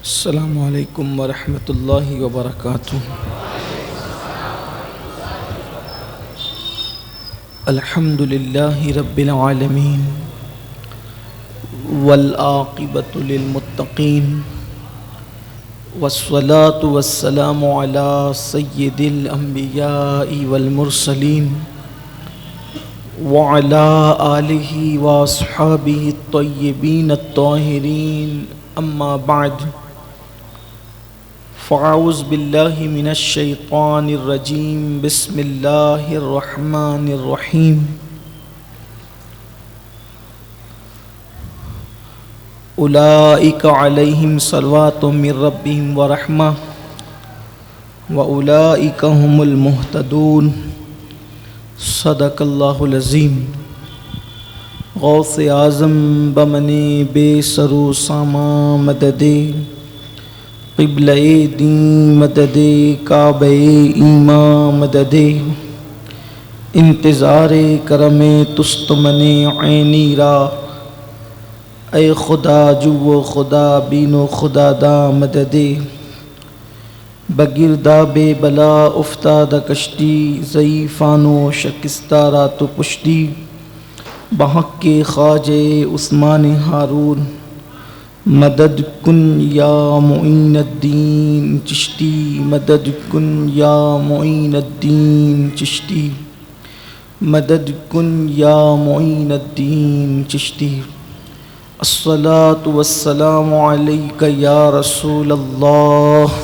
السلام علیکم ورحمۃ اللہ وبرکاتہ۔ الحمد للہ رب العالمین والعاقبۃ للمتقین والصلاة والسلام علی سید الانبیاء والمرسلین وعلی آلہ واصحابہ الطیبین الطاہرین، اما بعد، فاعوذ باللہ من الشیطان الرجیم، بسم اللہ الرحمن الرحیم۔ اولئک علیہم صلوات من ربہم ورحمہ واولئک هم المہتدون۔ صدق اللہ العظیم۔ غوث اعظم بمنے بے سرو ساما مددے، قبلہ دین مددے، کعبہ ایمان مددے، انتظار کرم تستمن عینی را، اے خدا جو خدا بین و خدا دا مددے، بگردہ بے بلا افتادہ کشتی، ضعیفان و شکستہ را تو پشتی، بحق کے خواجہ عثمان ہارون، مدد کن یا معین الدین چشتی، مدد کن یا معین الدین چشتی، مدد کن یا معین الدین چشتی۔ الصلاۃ والسلام علیک یا رسول اللہ،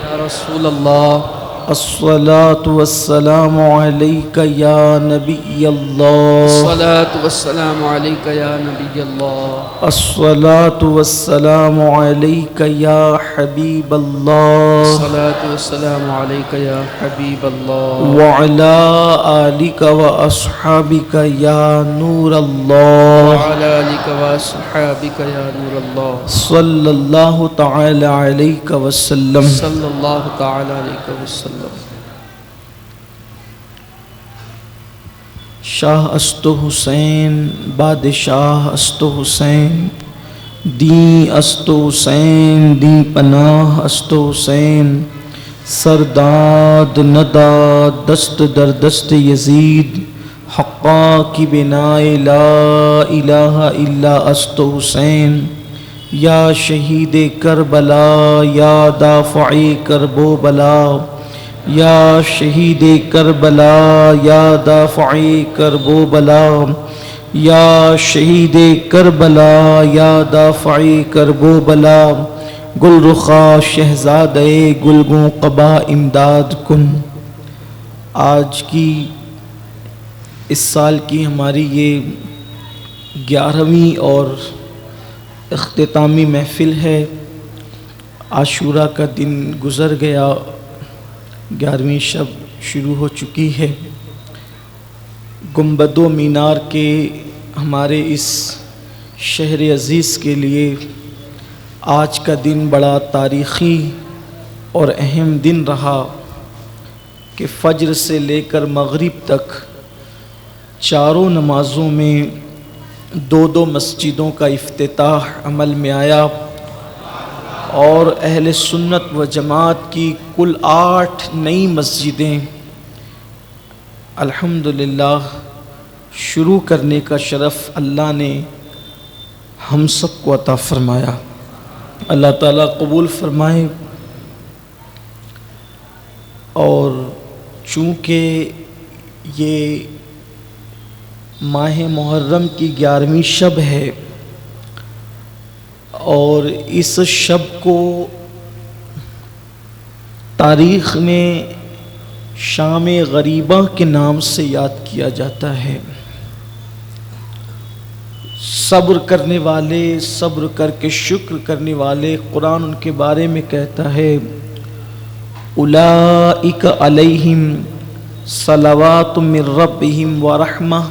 یا رسول اللہ، الصلاۃ والسلام علیک یا نبی اللہ، الصلاۃ والسلام علیک یا نبی اللہ، الصلاۃ والسلام علیک یا حبیب اللہ، الصلاۃ والسلام علیک یا حبیب اللہ، وعلی آلک و اصحابک یا نور اللہ، وعلی آلک واصحابک یا نور اللہ، صلی اللہ تعالی علیہ وسلم۔ صلی اللہ تعالی علیہ وسلم۔ شاہ است حسین، بادشاہ است حسین، دین است حسین، دین پناہ است حسین، سرداد نداد دست در دست یزید، حقا کی بنا لا الہ الا است حسین، یا شہید کربلا یا دافع کرب و بلا، یا شہید کربلا یا دافع کرب و بلا، یا شہید کربلا یا دافع کرب و بلا، گل رخا شہزادے گلگوں قبا امداد کن۔ آج کی اس سال کی ہماری یہ 11ویں اور اختتامی محفل ہے۔ عاشوراء کا دن گزر گیا، 11ویں شب شروع ہو چکی ہے۔ گنبد و مینار کے ہمارے اس شہر عزیز کے لیے آج کا دن بڑا تاریخی اور اہم دن رہا کہ فجر سے لے کر مغرب تک چاروں نمازوں میں دو مسجدوں کا افتتاح عمل میں آیا، اور اہل سنت و جماعت کی کل 8 نئی مسجدیں الحمدللہ شروع کرنے کا شرف اللہ نے ہم سب کو عطا فرمایا۔ اللہ تعالیٰ قبول فرمائے۔ اور چونکہ یہ ماہ محرم کی 11ویں شب ہے، اور اس شب کو تاریخ میں شام غریبہ کے نام سے یاد کیا جاتا ہے۔ صبر کرنے والے، صبر کر کے شکر کرنے والے، قرآن ان کے بارے میں کہتا ہے اولئک علیہم صلوات من ربہم ورحمہ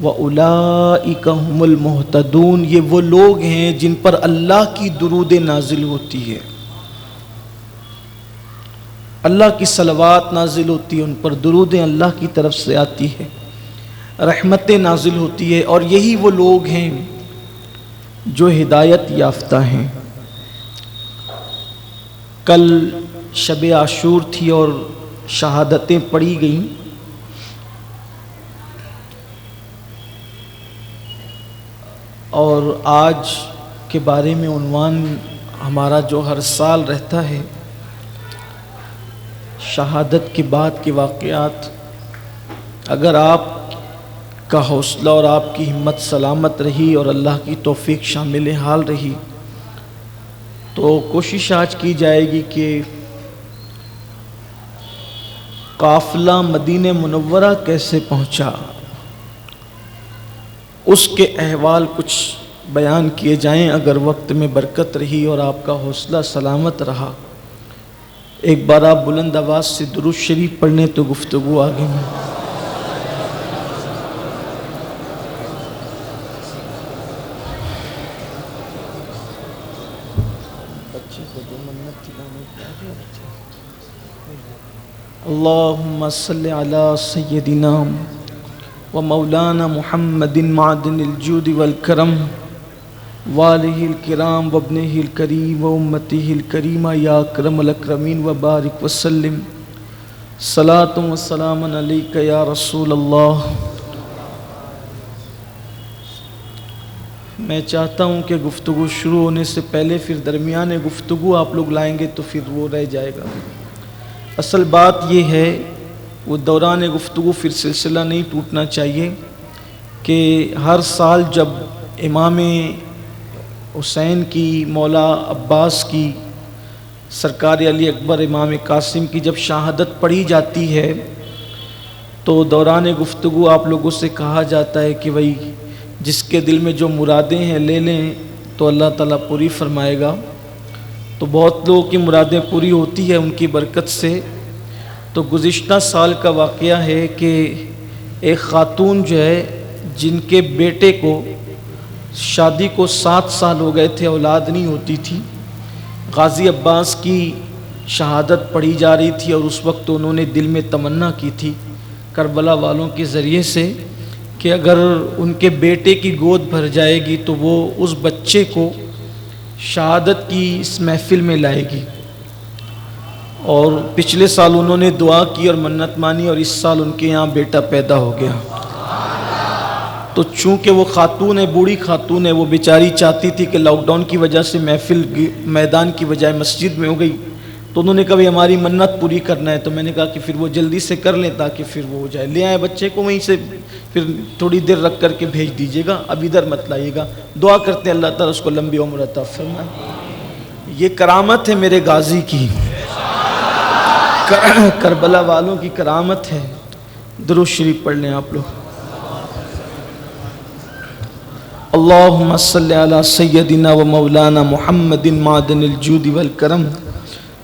وَأُولَئِكَ هُمُ الْمُهْتَدُونَ۔ یہ وہ لوگ ہیں جن پر اللہ کی درود نازل ہوتی ہے، اللہ کی صلوات نازل ہوتی ہے، ان پر درود اللہ کی طرف سے آتی ہے، رحمتیں نازل ہوتی ہے، اور یہی وہ لوگ ہیں جو ہدایت یافتہ ہیں۔ کل شب عاشور تھی اور شہادتیں پڑھی گئیں. اور آج کے بارے میں عنوان ہمارا جو ہر سال رہتا ہے شہادت کے بعد کے واقعات. اگر آپ کا حوصلہ اور آپ کی ہمت سلامت رہی اور اللہ کی توفیق شامل حال رہی تو کوشش آج کی جائے گی کہ قافلہ مدینہ منورہ کیسے پہنچا اس کے احوال کچھ بیان کیے جائیں. اگر وقت میں برکت رہی اور آپ کا حوصلہ سلامت رہا ایک بار آپ بلند آواز سے درود شریف پڑھنے تو گفتگو آگے میں. اللہم صلی علی سیدنا و مولانا محمد معدن الجود والکرم والہ الکرام وابنہ الکریم و امتہ الکریمہ یا اکرم الاکرمین وبارک وسلم. صلاۃ و سلام علیک یا رسول اللہ. میں چاہتا ہوں کہ گفتگو شروع ہونے سے پہلے پھر درمیان گفتگو آپ لوگ لائیں گے تو پھر وہ رہ جائے گا. اصل بات یہ ہے وہ دوران گفتگو پھر سلسلہ نہیں ٹوٹنا چاہیے کہ ہر سال جب امام حسین کی مولا عباس کی سرکار علی اکبر امام قاسم کی جب شہادت پڑھی جاتی ہے تو دوران گفتگو آپ لوگوں سے کہا جاتا ہے کہ بھائی جس کے دل میں جو مرادیں ہیں لے لیں تو اللہ تعالیٰ پوری فرمائے گا. تو بہت لوگوں کی مرادیں پوری ہوتی ہے ان کی برکت سے. تو گزشتہ سال کا واقعہ ہے کہ ایک خاتون جو ہے جن کے بیٹے کو شادی کو 7 سال ہو گئے تھے اولاد نہیں ہوتی تھی. غازی عباس کی شہادت پڑھی جا رہی تھی اور اس وقت انہوں نے دل میں تمنا کی تھی کربلا والوں کے ذریعے سے کہ اگر ان کے بیٹے کی گود بھر جائے گی تو وہ اس بچے کو شہادت کی اس محفل میں لائے گی. اور پچھلے سال انہوں نے دعا کی اور منت مانی اور اس سال ان کے یہاں بیٹا پیدا ہو گیا. تو چونکہ وہ خاتون ہے بوڑھی خاتون ہے وہ بیچاری چاہتی تھی کہ لاک ڈاؤن کی وجہ سے محفل میدان کی بجائے مسجد میں ہو گئی تو انہوں نے کہا ہماری منت پوری کرنا ہے. تو میں نے کہا کہ پھر وہ جلدی سے کر لیں تاکہ پھر وہ ہو جائے. لے آئے بچے کو وہیں سے پھر تھوڑی دیر رکھ کر کے بھیج دیجیے گا اب ادھر مت لائیے گا. دعا کرتے ہیں اللہ تعالیٰ اس کو لمبی عمر عطا فرمائے. یہ کرامت ہے میرے غازی کی کربلا والوں کی کرامت ہے. درود شریف پڑھ لیں آپ لوگ. اللہم صلی علی سیدنا و مولانا محمد معدن الجود والکرم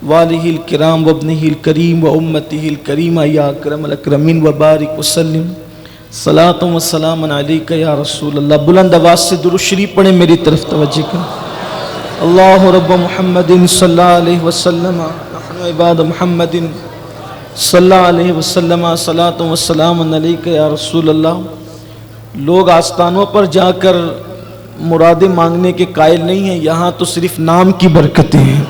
والہ الکرام وابنہ الکریم و امتہ الکریمہ یا اکرم الاکرمین وبارک وسلم. صلاۃ و سلام علیک یا رسول اللہ. بلند آواز سے درود شریف پڑھیں میری طرف توجہ کریں. اللہ رب محمد صلی اللہ علیہ وسلم نحن عباد محمد صلی اللہ علیہ وسلم. صلاۃ و سلام علیک یا رسول اللہ. لوگ آستانوں پر جا کر مرادیں مانگنے کے قائل نہیں ہیں. یہاں تو صرف نام کی برکتیں ہیں.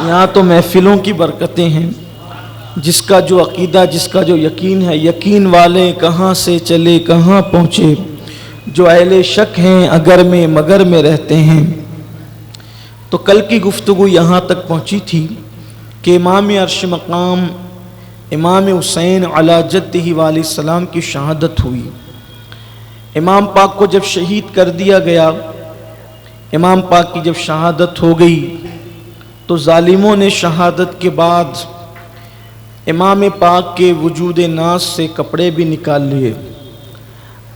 یہاں تو محفلوں کی برکتیں ہیں. جس کا جو عقیدہ جس کا جو یقین ہے یقین والے کہاں سے چلے کہاں پہنچے. جو اہل شک ہیں اگر میں مگر میں رہتے ہیں. تو کل کی گفتگو یہاں تک پہنچی تھی کہ امام عرش مقام امام حسین علی جدہ علیہ السلام کی شہادت ہوئی. امام پاک کو جب شہید کر دیا گیا امام پاک کی جب شہادت ہو گئی تو ظالموں نے شہادت کے بعد امام پاک کے وجود ناز سے کپڑے بھی نکال لیے.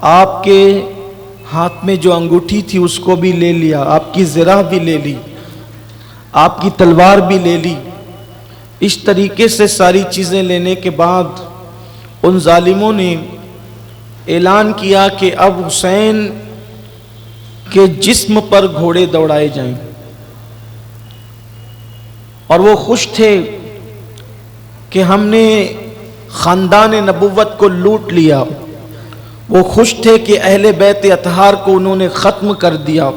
آپ کے ہاتھ میں جو انگوٹھی تھی اس کو بھی لے لیا. آپ کی زرہ بھی لے لی. آپ کی تلوار بھی لے لی. اس طریقے سے ساری چیزیں لینے کے بعد ان ظالموں نے اعلان کیا کہ اب حسین کے جسم پر گھوڑے دوڑائے جائیں. اور وہ خوش تھے کہ ہم نے خاندان نبوت کو لوٹ لیا. وہ خوش تھے کہ اہل بیت اطہار کو انہوں نے ختم کر دیا.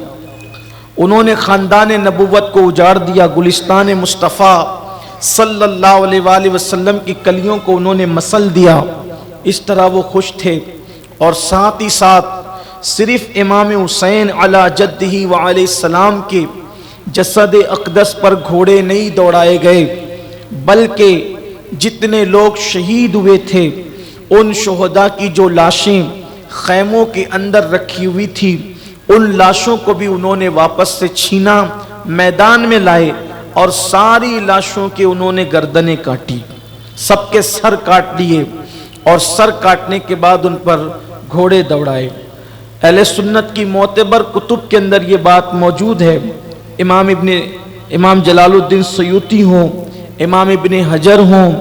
انہوں نے خاندان نبوت کو اجاڑ دیا، گلستان مصطفیٰ صلی اللہ علیہ وآلہ وسلم کی کلیوں کو انہوں نے مسل دیا۔ اس طرح وہ خوش تھے، اور ساتھ ہی ساتھ صرف امام حسین علی جدہ وعلیہ السلام کے جسد اقدس پر گھوڑے نہیں دوڑائے گئے، بلکہ جتنے لوگ شہید ہوئے تھے ان شہداء کی جو لاشیں خیموں کے اندر رکھی ہوئی تھی، ان لاشوں کو بھی انہوں نے واپس سے چھینا، میدان میں لائے، اور ساری لاشوں کے انہوں نے گردنیں کاٹی، سب کے سر کاٹ لیے، اور سر کاٹنے کے بعد ان پر گھوڑے دوڑائے۔ اہل سنت کی معتبر کتب کے اندر یہ بات موجود ہے۔ امام جلال الدین سیوطی ہوں، امام ابن حجر ہوں،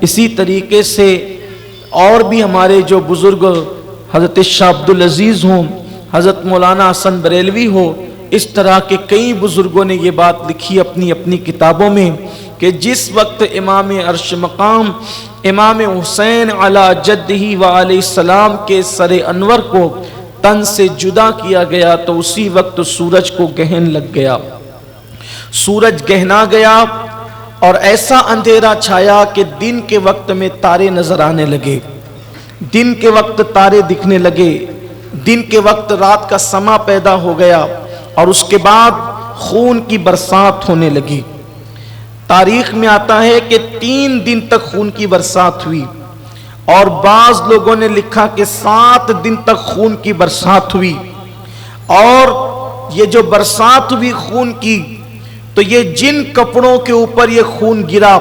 اسی طریقے سے اور بھی ہمارے جو بزرگ حضرت شاہ عبدالعزیز ہوں، حضرت مولانا حسن بریلوی ہو، اس طرح کے کئی بزرگوں نے یہ بات لکھی اپنی اپنی کتابوں میں کہ جس وقت امام عرش مقام امام حسین علی جدہ وعلیہ السلام کے سر انور کو تن سے جدا کیا گیا تو اسی وقت سورج کو گہن لگ گیا، سورج گہنا گیا، اور ایسا اندھیرا چھایا کہ دن کے وقت میں تارے نظر آنے لگے، دن کے وقت تارے دکھنے لگے، دن کے وقت رات کا سما پیدا ہو گیا، اور اس کے بعد خون کی برسات ہونے لگی۔ تاریخ میں آتا ہے کہ 3 دن تک خون کی برسات ہوئی، اور بعض لوگوں نے لکھا کہ 7 دن تک خون کی برسات ہوئی، اور یہ جو برسات ہوئی خون کی، تو یہ جن کپڑوں کے اوپر یہ خون گرا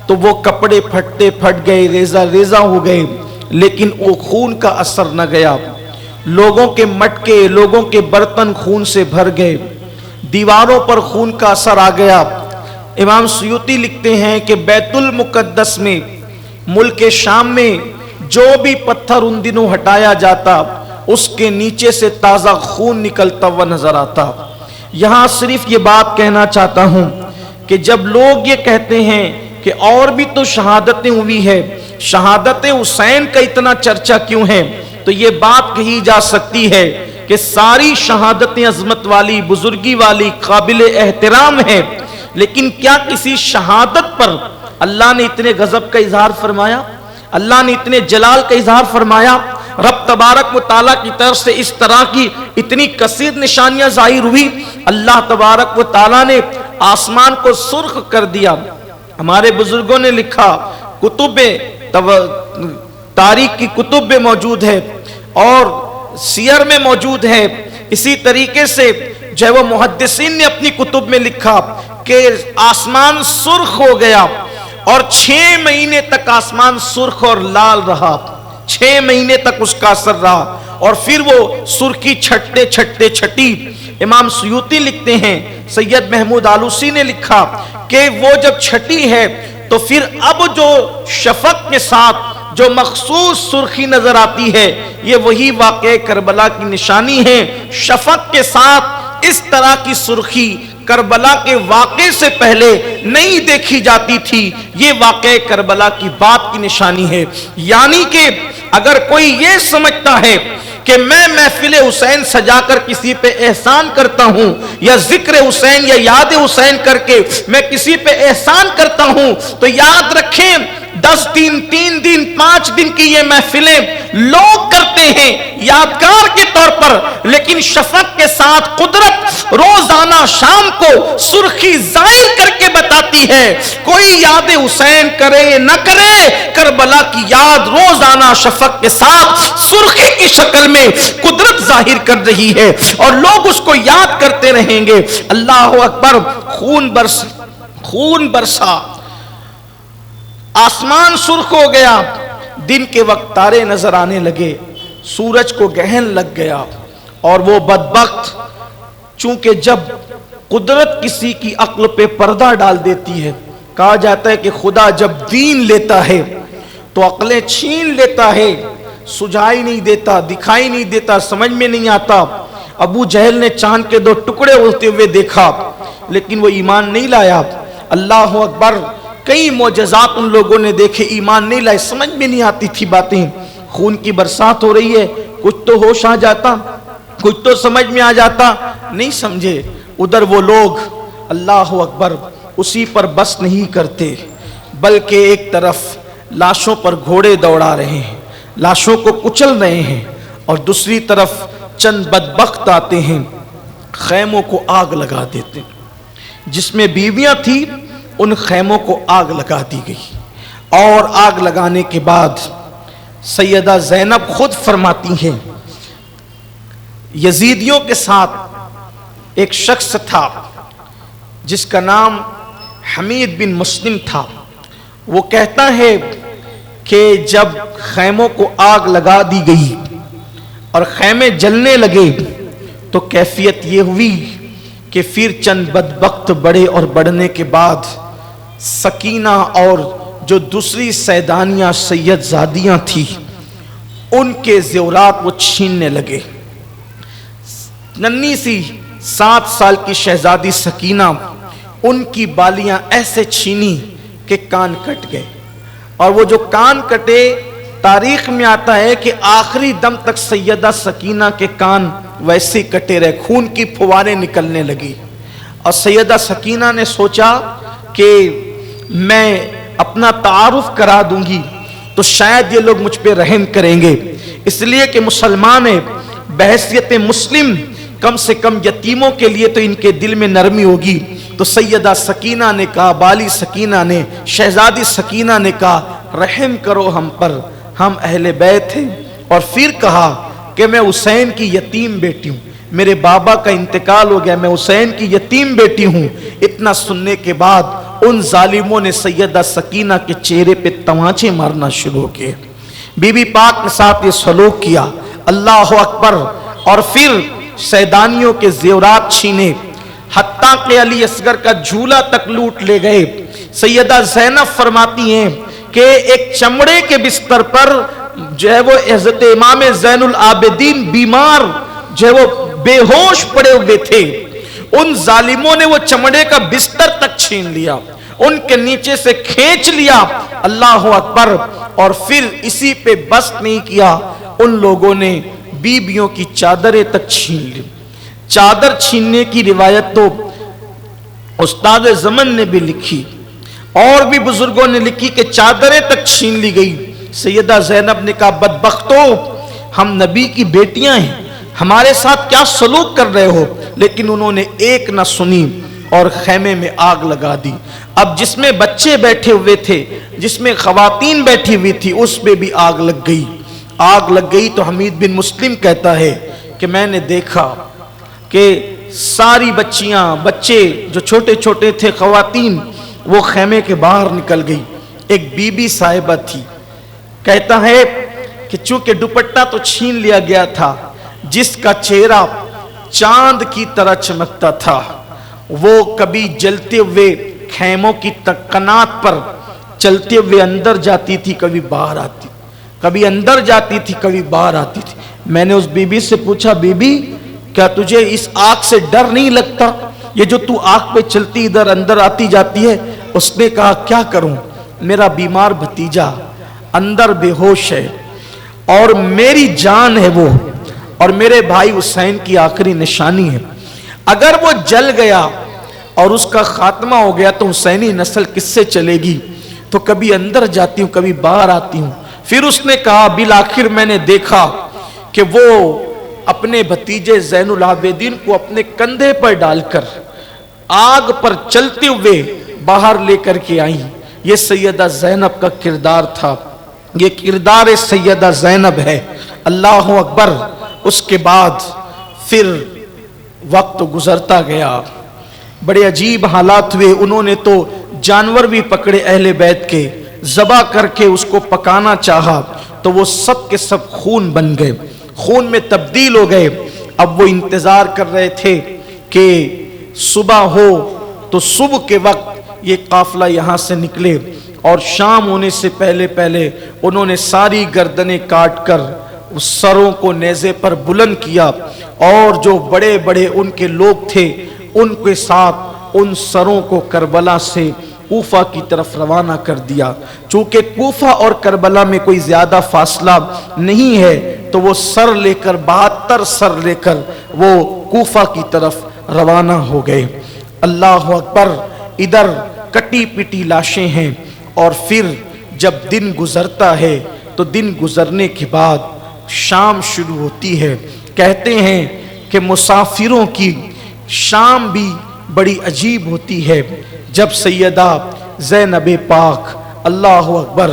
تو وہ کپڑے پھٹ گئے، ریزہ ریزہ ہو گئے، لیکن وہ خون کا اثر نہ گیا۔ لوگوں کے مٹکے، لوگوں کے برتن خون سے بھر گئے، دیواروں پر خون کا اثر آ گیا۔ امام سیوطی لکھتے ہیں کہ بیت المقدس میں، ملک شام میں جو بھی پتھر ان دنوں ہٹایا جاتا اس کے نیچے سے تازہ خون نکلتا ہوا نظر آتا۔ یہاں صرف یہ بات کہنا چاہتا ہوں کہ جب لوگ یہ کہتے ہیں کہ اور بھی تو شہادتیں ہوئی ہے، شہادت حسین کا اتنا چرچا کیوں ہے، تو یہ بات کہی جا سکتی ہے کہ ساری شہادتیں عظمت والی، بزرگی والی، قابل احترام ہے، لیکن کیا کسی شہادت پر اللہ نے اتنے غضب کا اظہار فرمایا، اللہ نے اتنے جلال کا اظہار فرمایا؟ رب تبارک و تعالیٰ کی طرف سے اس طرح کی اتنی کثیر نشانیاں ظاہر ہوئی۔ اللہ تبارک و تعالیٰ نے آسمان کو سرخ کر دیا۔ ہمارے بزرگوں نے لکھا، کتب تاریخ کی کتب میں موجود ہے اور سیر میں موجود ہے، اسی طریقے سے جو ہے وہ محدثین نے اپنی کتب میں لکھا کہ آسمان سرخ ہو گیا، اور 6 مہینے تک آسمان سرخ اور لال رہا، 6 مہینے تک اس کا اثر رہا، اور پھر وہ سرخی چھٹتے چھٹتے چھٹی۔ امام سیوطی لکھتے ہیں، سید محمود آلوسی نے لکھا کہ وہ جب چھٹی ہے تو پھر اب جو شفق کے ساتھ جو مخصوص سرخی نظر آتی ہے یہ وہی واقعہ کربلا کی نشانی ہے۔ شفق کے ساتھ اس طرح کی سرخی کربلا کے واقعے سے پہلے نہیں دیکھی جاتی تھی، یہ واقعہ کربلا کی بات کی نشانی ہے۔ یعنی کہ اگر کوئی یہ سمجھتا ہے کہ میں محفل حسین سجا کر کسی پہ احسان کرتا ہوں، یا ذکر حسین یا یاد حسین کر کے میں کسی پہ احسان کرتا ہوں، تو یاد رکھیں 10 دن، 3 دن، 5 دن کی یہ محفلیں لوگ کرتے ہیں یادگار کے طور پر، لیکن شفق کے ساتھ قدرت روزانہ شام کو سرخی ظاہر کر کے بتاتی ہے۔ کوئی یاد حسین کرے نہ کرے، کربلا کی یاد روزانہ شفق کے ساتھ سرخی کی شکل میں قدرت ظاہر کر رہی ہے، اور لوگ اس کو یاد کرتے رہیں گے۔ اللہ اکبر، خون برسا، آسمان سرخ ہو گیا، دن کے وقت تارے نظر آنے لگے، سورج کو گہن لگ گیا، اور وہ بدبخت، چونکہ جب قدرت کسی کی عقل پہ پردہ ڈال دیتی ہے، کہا جاتا ہے کہ خدا جب دین لیتا ہے تو عقلیں چھین لیتا ہے، سجائی نہیں دیتا، دکھائی نہیں دیتا، سمجھ میں نہیں آتا۔ ابو جہل نے چاند کے 2 ٹکڑے ہوتے ہوئے دیکھا لیکن وہ ایمان نہیں لایا۔ اللہ اکبر، کئی معجزات ان لوگوں نے دیکھے، ایمان نہیں لائے، سمجھ میں نہیں آتی تھی باتیں۔ خون کی برسات ہو رہی ہے، کچھ تو ہوش آ جاتا، کچھ تو سمجھ میں آ جاتا، نہیں سمجھے۔ ادھر وہ لوگ اللہ اکبر اسی پر بس نہیں کرتے، بلکہ ایک طرف لاشوں پر گھوڑے دوڑا رہے ہیں، لاشوں کو کچل رہے ہیں، اور دوسری طرف چند بدبخت آتے ہیں، خیموں کو آگ لگا دیتے ہیں۔ جس میں بیویاں تھیں ان خیموں کو آگ لگا دی گئی، اور آگ لگانے کے بعد سیدہ زینب خود فرماتی ہیں یزیدیوں کے ساتھ ایک شخص تھا جس کا نام حمید بن مسلم تھا، وہ کہتا ہے کہ جب خیموں کو آگ لگا دی گئی اور خیمے جلنے لگے تو کیفیت یہ ہوئی کہ پھر چند بدبخت بڑے اور بڑھنے کے بعد سکینہ اور جو دوسری سیدانیہ سید زادیاں تھی ان کے زیورات وہ چھیننے لگے۔ ننھی سی 7 سال کی شہزادی سکینہ ان کی بالیاں ایسے چھینی کہ کان کٹ گئے، اور وہ جو کان کٹے تاریخ میں آتا ہے کہ آخری دم تک سیدہ سکینہ کے کان ویسے ہی کٹے رہے، خون کی پھواریں نکلنے لگی، اور سیدہ سکینہ نے سوچا کہ میں اپنا تعارف کرا دوں گی تو شاید یہ لوگ مجھ پہ رحم کریں گے، اس لیے کہ مسلمان ہیں، بحیثیت مسلم کم سے کم یتیموں کے لیے تو ان کے دل میں نرمی ہوگی۔ تو سیدہ سکینہ نے کہا، بالی سکینہ نے، شہزادی سکینہ نے کہا رحم کرو ہم پر، ہم اہل بیت ہیں، اور پھر کہا کہ میں حسین کی یتیم بیٹی ہوں، میرے بابا کا انتقال ہو گیا، میں حسین کی یتیم بیٹی ہوں۔ اتنا سننے کے بعد ان ظالموں نے سیدہ سکینہ کے چہرے پہ تماچے مارنا شروع کیے، بی بی پاک کے ساتھ یہ سلوک کیا، اللہ اکبر، اور پھر سیدانیوں کے زیورات چھینے، حتیٰ کہ علی اصغر کا جھولا تک لوٹ لے گئے۔ سیدہ زینب فرماتی ہیں کہ ایک چمڑے کے بستر پر جو ہے وہ حضرت امام زین العابدین بیمار جو ہے وہ بے ہوش پڑے ہوئے تھے، ان ظالموں نے وہ چمڑے کا بستر تک چھین لیا، ان کے نیچے سے کھینچ لیا، اللہ اکبر، اور پھر اسی پہ بس نہیں کیا، ان لوگوں نے بیبیوں کی چادریں تک چھین لی۔ چادر چھیننے کی روایت تو استاد زمن نے بھی لکھی، اور بھی بزرگوں نے لکھی کہ چادریں تک چھین لی گئی۔ سیدہ زینب نے کہا بدبختو، ہم نبی کی بیٹیاں ہیں، ہمارے ساتھ کیا سلوک کر رہے ہو؟ لیکن انہوں نے ایک نہ سنی اور خیمے میں آگ لگا دی۔ اب جس میں بچے بیٹھے ہوئے تھے، جس میں خواتین بیٹھی ہوئی تھی، اس پہ بھی آگ لگ گئی۔ آگ لگ گئی تو حمید بن مسلم کہتا ہے کہ میں نے دیکھا کہ ساری بچیاں، بچے جو چھوٹے چھوٹے تھے، خواتین، وہ خیمے کے باہر نکل گئی۔ ایک بی بی صاحبہ تھی، کہتا ہے کہ چونکہ دوپٹہ تو چھین لیا گیا تھا، جس کا چہرہ چاند کی طرح چمکتا تھا، وہ کبھی جلتے ہوئے خیموں کی کنات پر چلتے ہوئے اندر جاتی تھی، کبھی باہر آتی، کبھی اندر جاتی تھی، کبھی باہر آتی تھی۔ میں نے اس بی بی سے پوچھا، بی بی کیا تجھے اس آگ سے ڈر نہیں لگتا؟ یہ جو تو آگ پہ چلتی ادھر اندر آتی جاتی ہے؟ اس نے کہا کیا کروں، میرا بیمار بھتیجا اندر بے ہوش ہے، اور میری جان ہے وہ، اور میرے بھائی حسین کی آخری نشانی ہے، اگر وہ جل گیا اور اس کا خاتمہ ہو گیا تو حسینی نسل کس سے چلے گی؟ تو کبھی اندر جاتی ہوں، کبھی باہر آتی ہوں۔ پھر اس نے کہا بالآخر میں نے دیکھا کہ وہ اپنے بھتیجے زین العابدین کو اپنے کندھے پر ڈال کر آگ پر چلتے ہوئے باہر لے کر کے آئیں۔ یہ سیدہ زینب کا کردار تھا، یہ کردار سیدہ زینب ہے، اللہ اکبر۔ اس کے بعد پھر وقت گزرتا گیا، بڑے عجیب حالات ہوئے، انہوں نے تو جانور بھی پکڑے اہل بیت کے، ذبح کر کے اس کو پکانا چاہا تو وہ سب کے سب خون بن گئے، خون میں تبدیل ہو گئے۔ اب وہ انتظار کر رہے تھے کہ صبح ہو تو صبح کے وقت یہ قافلہ یہاں سے نکلے، اور شام ہونے سے پہلے پہلے انہوں نے ساری گردنیں کاٹ کر اس سروں کو نیزے پر بلند کیا، اور جو بڑے بڑے ان کے لوگ تھے ان کے ساتھ ان سروں کو کربلا سے کوفہ کی طرف روانہ کر دیا۔ چونکہ کوفہ اور کربلا میں کوئی زیادہ فاصلہ نہیں ہے تو وہ سر لے کر 72 سر لے کر وہ کوفہ کی طرف روانہ ہو گئے۔ اللہ اکبر، ادھر کٹی پٹی لاشیں ہیں، اور پھر جب دن گزرتا ہے تو دن گزرنے کے بعد شام شروع ہوتی ہے۔ کہتے ہیں کہ مسافروں کی شام بھی بڑی عجیب ہوتی ہے۔ جب سیدہ زینب پاک اللہ اکبر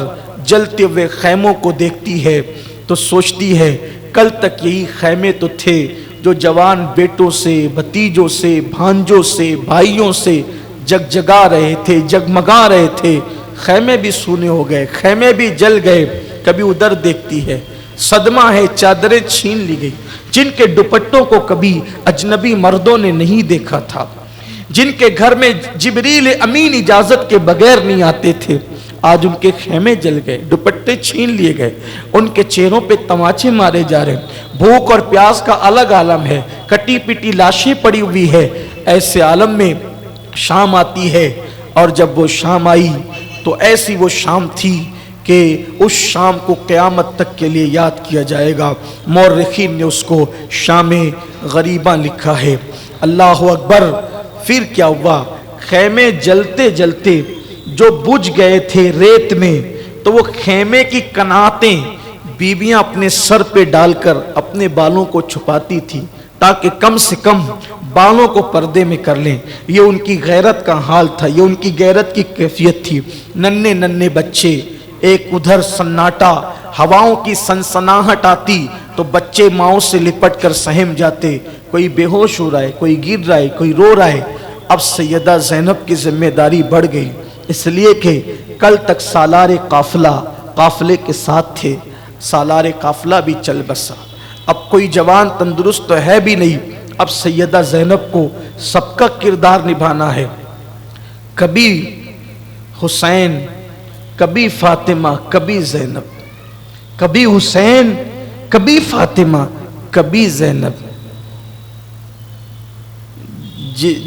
جلتے ہوئے خیموں کو دیکھتی ہے تو سوچتی ہے کل تک یہی خیمے تو تھے جو جوان بیٹوں سے، بھتیجوں سے، بھانجوں سے، بھائیوں سے جگجگا رہے تھے، جگمگا رہے تھے، خیمے بھی سونے ہو گئے، خیمے بھی جل گئے۔ کبھی ادھر دیکھتی ہے، صدمہ ہے، چادریں چھین لی گئی، جن کے دوپٹوں کو کبھی اجنبی مردوں نے نہیں دیکھا تھا، جن کے گھر میں جبریل امین اجازت کے بغیر نہیں آتے تھے، آج ان کے خیمے جل گئے، دوپٹے چھین لیے گئے، ان کے چہروں پہ تماچے مارے جا رہے ہیں، بھوک اور پیاس کا الگ عالم ہے، کٹی پٹی لاشیں پڑی ہوئی ہے۔ ایسے عالم میں شام آتی ہے، اور جب وہ شام آئی تو ایسی وہ شام تھی کہ اس شام کو قیامت تک کے لیے یاد کیا جائے گا۔ مورخین نے اس کو شام غریباں لکھا ہے۔ اللہ اکبر، پھر کیا ہوا؟ خیمے جلتے جلتے جو بجھ گئے تھے ریت میں، تو وہ خیمے کی کناتیں بیویاں اپنے سر پہ ڈال کر اپنے بالوں کو چھپاتی تھی تاکہ کم سے کم بالوں کو پردے میں کر لیں۔ یہ ان کی غیرت کا حال تھا، یہ ان کی غیرت کی کیفیت تھی۔ ننھے ننھے بچے، ایک ادھر سناٹا، ہواؤں کی سنسناہٹ آتی تو بچے ماؤں سے لپٹ کر سہم جاتے، کوئی بے ہوش ہو رہا ہے، کوئی گر رہا ہے، کوئی رو رہا ہے۔ اب سیدہ زینب کی ذمہ داری بڑھ گئی، اس لیے کہ کل تک سالار قافلے کے ساتھ تھے، سالار قافلہ بھی چل بسا، اب کوئی جوان تندرست تو ہے بھی نہیں۔ اب سیدہ زینب کو سب کا کردار نبھانا ہے، کبھی حسین، کبھی فاطمہ، کبھی زینب، کبھی حسین، کبھی فاطمہ، کبھی زینب۔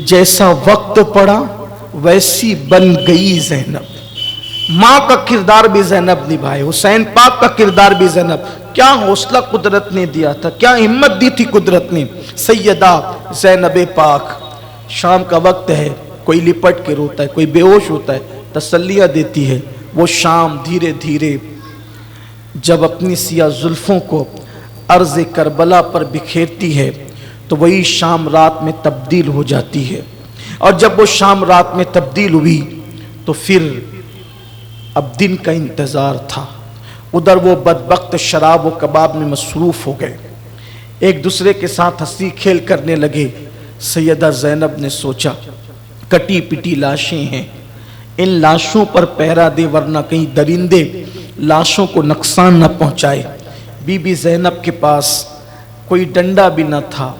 جیسا وقت پڑا ویسی بن گئی زینب۔ ماں کا کردار بھی زینب نبھائے، حسین پاک کا کردار بھی زینب۔ کیا حوصلہ قدرت نے دیا تھا، کیا ہمت دی تھی قدرت نے۔ سیدہ زینب پاک، شام کا وقت ہے، کوئی لپٹ کے روتا ہے، کوئی بے ہوش ہوتا ہے، تسلیہ دیتی ہے۔ وہ شام دھیرے دھیرے جب اپنی سیاہ زلفوں کو عرض کربلا پر بکھیرتی ہے تو وہی شام رات میں تبدیل ہو جاتی ہے، اور جب وہ شام رات میں تبدیل ہوئی تو پھر اب دن کا انتظار تھا۔ ادھر وہ بدبخت شراب و کباب میں مصروف ہو گئے، ایک دوسرے کے ساتھ ہنسی کھیل کرنے لگے۔ سیدہ زینب نے سوچا کٹی پٹی لاشیں ہیں، ان لاشوں پر پہرا دے ورنہ کہیں درندے لاشوں کو نقصان نہ پہنچائے۔ بی بی زینب کے پاس کوئی ڈنڈا بھی نہ تھا،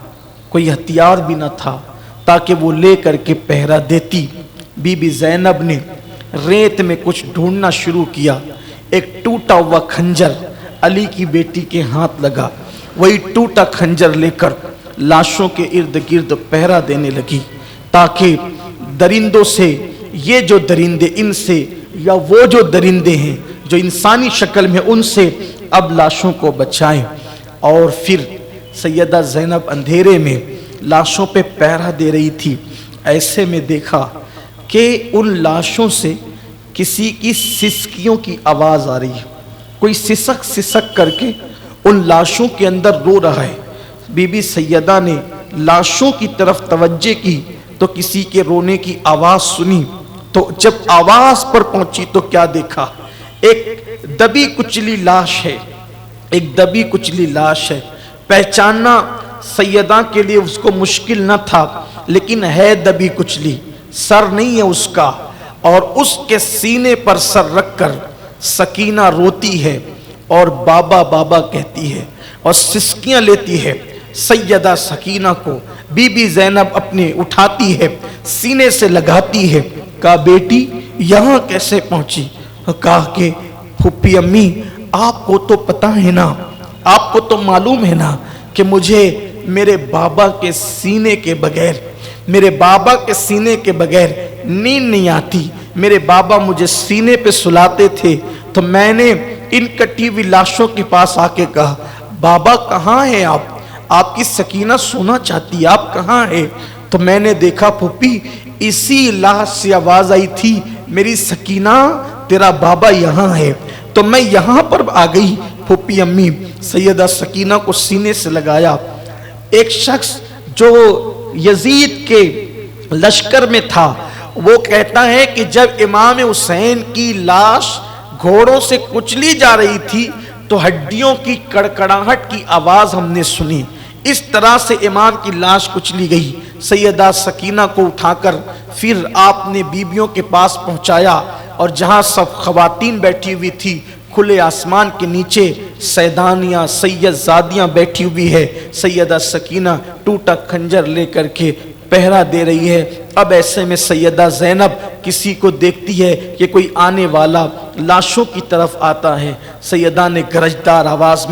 کوئی ہتھیار بھی نہ تھا تاکہ وہ لے کر کے پہرا دیتی۔ بی بی زینب نے ریت میں کچھ ڈھونڈنا شروع کیا، ایک ٹوٹا ہوا خنجر علی کی بیٹی کے ہاتھ لگا، وہی ٹوٹا خنجر لے کر لاشوں کے ارد گرد پہرا دینے لگی تاکہ درندوں سے، یہ جو درندے ان سے، یا وہ جو درندے ہیں جو انسانی شکل میں، ان سے اب لاشوں کو بچائیں۔ اور پھر سیدہ زینب اندھیرے میں لاشوں پہ پہرا دے رہی تھی، ایسے میں دیکھا کہ ان لاشوں سے کسی کی سسکیوں کی آواز آ رہی ہے، کوئی سسک سسک کر کے ان لاشوں کے اندر رو رہا ہے۔ بی بی سیدہ نے لاشوں کی طرف توجہ کی تو کسی کے رونے کی آواز سنی، تو جب آواز پر پہنچی تو کیا دیکھا؟ ایک دبی کچلی لاش ہے، ایک دبی کچلی لاش ہے۔ پہچاننا سیدہ کے لیے اس کو مشکل نہ تھا، لیکن ہے دبی کچلی، سر نہیں ہے اس کا، اور اس کے سینے پر سر رکھ کر سکینہ روتی ہے اور بابا بابا کہتی ہے اور سسکیاں لیتی ہے۔ سیدہ سکینہ کو بی بی زینب اپنے اٹھاتی ہے، سینے سے لگاتی ہے، کہا بیٹی یہاں کیسے پہنچی؟ کہا کہ پھوپھی امی آپ کو تو پتہ ہے نا، آپ کو تو معلوم ہے نا کہ مجھے میرے بابا کے سینے کے بغیر، میرے بابا کے سینے کے بغیر نیند نہیں آتی۔ میرے بابا مجھے سینے پہ سلاتے تھے تو میں نے ان کٹی ہوئی لاشوں کے پاس آ کے کہا بابا کہاں ہیں آپ؟ آپ کی سکینہ سونا چاہتی ہے، آپ کہاں ہیں؟ تو میں نے دیکھا پھوپھی اسی لاش سے آواز آئی تھی میری سکینہ تیرا بابا یہاں ہے. تو میں یہاں پر آ گئی. پھوپھی امی سیدہ سکینہ کو سینے سے لگایا. ایک شخص جو یزید کے لشکر میں تھا وہ کہتا ہے کہ جب امام حسین کی لاش گھوڑوں سے کچلی جا رہی تھی تو ہڈیوں کی کڑکڑاہٹ کی آواز ہم نے سنی. اس طرح سے امام کی لاش کچلی گئی. سیدہ سکینہ کو اٹھا کر پھر آپ نے بیبیوں کے پاس پہنچایا اور جہاں سب خواتین بیٹھی ہوئی تھی کھلے آسمان کے نیچے سیدانیاں سید زادیاں بیٹھی ہوئی ہے. سیدہ سکینہ ٹوٹا خنجر لے کر کے پہرا دے رہی ہے. اب ایسے میں سیدہ زینب کسی کو دیکھتی ہے کہ کوئی آنے والا لاشوں کی طرف آتا ہے. سیدہ نے گرجدار آواز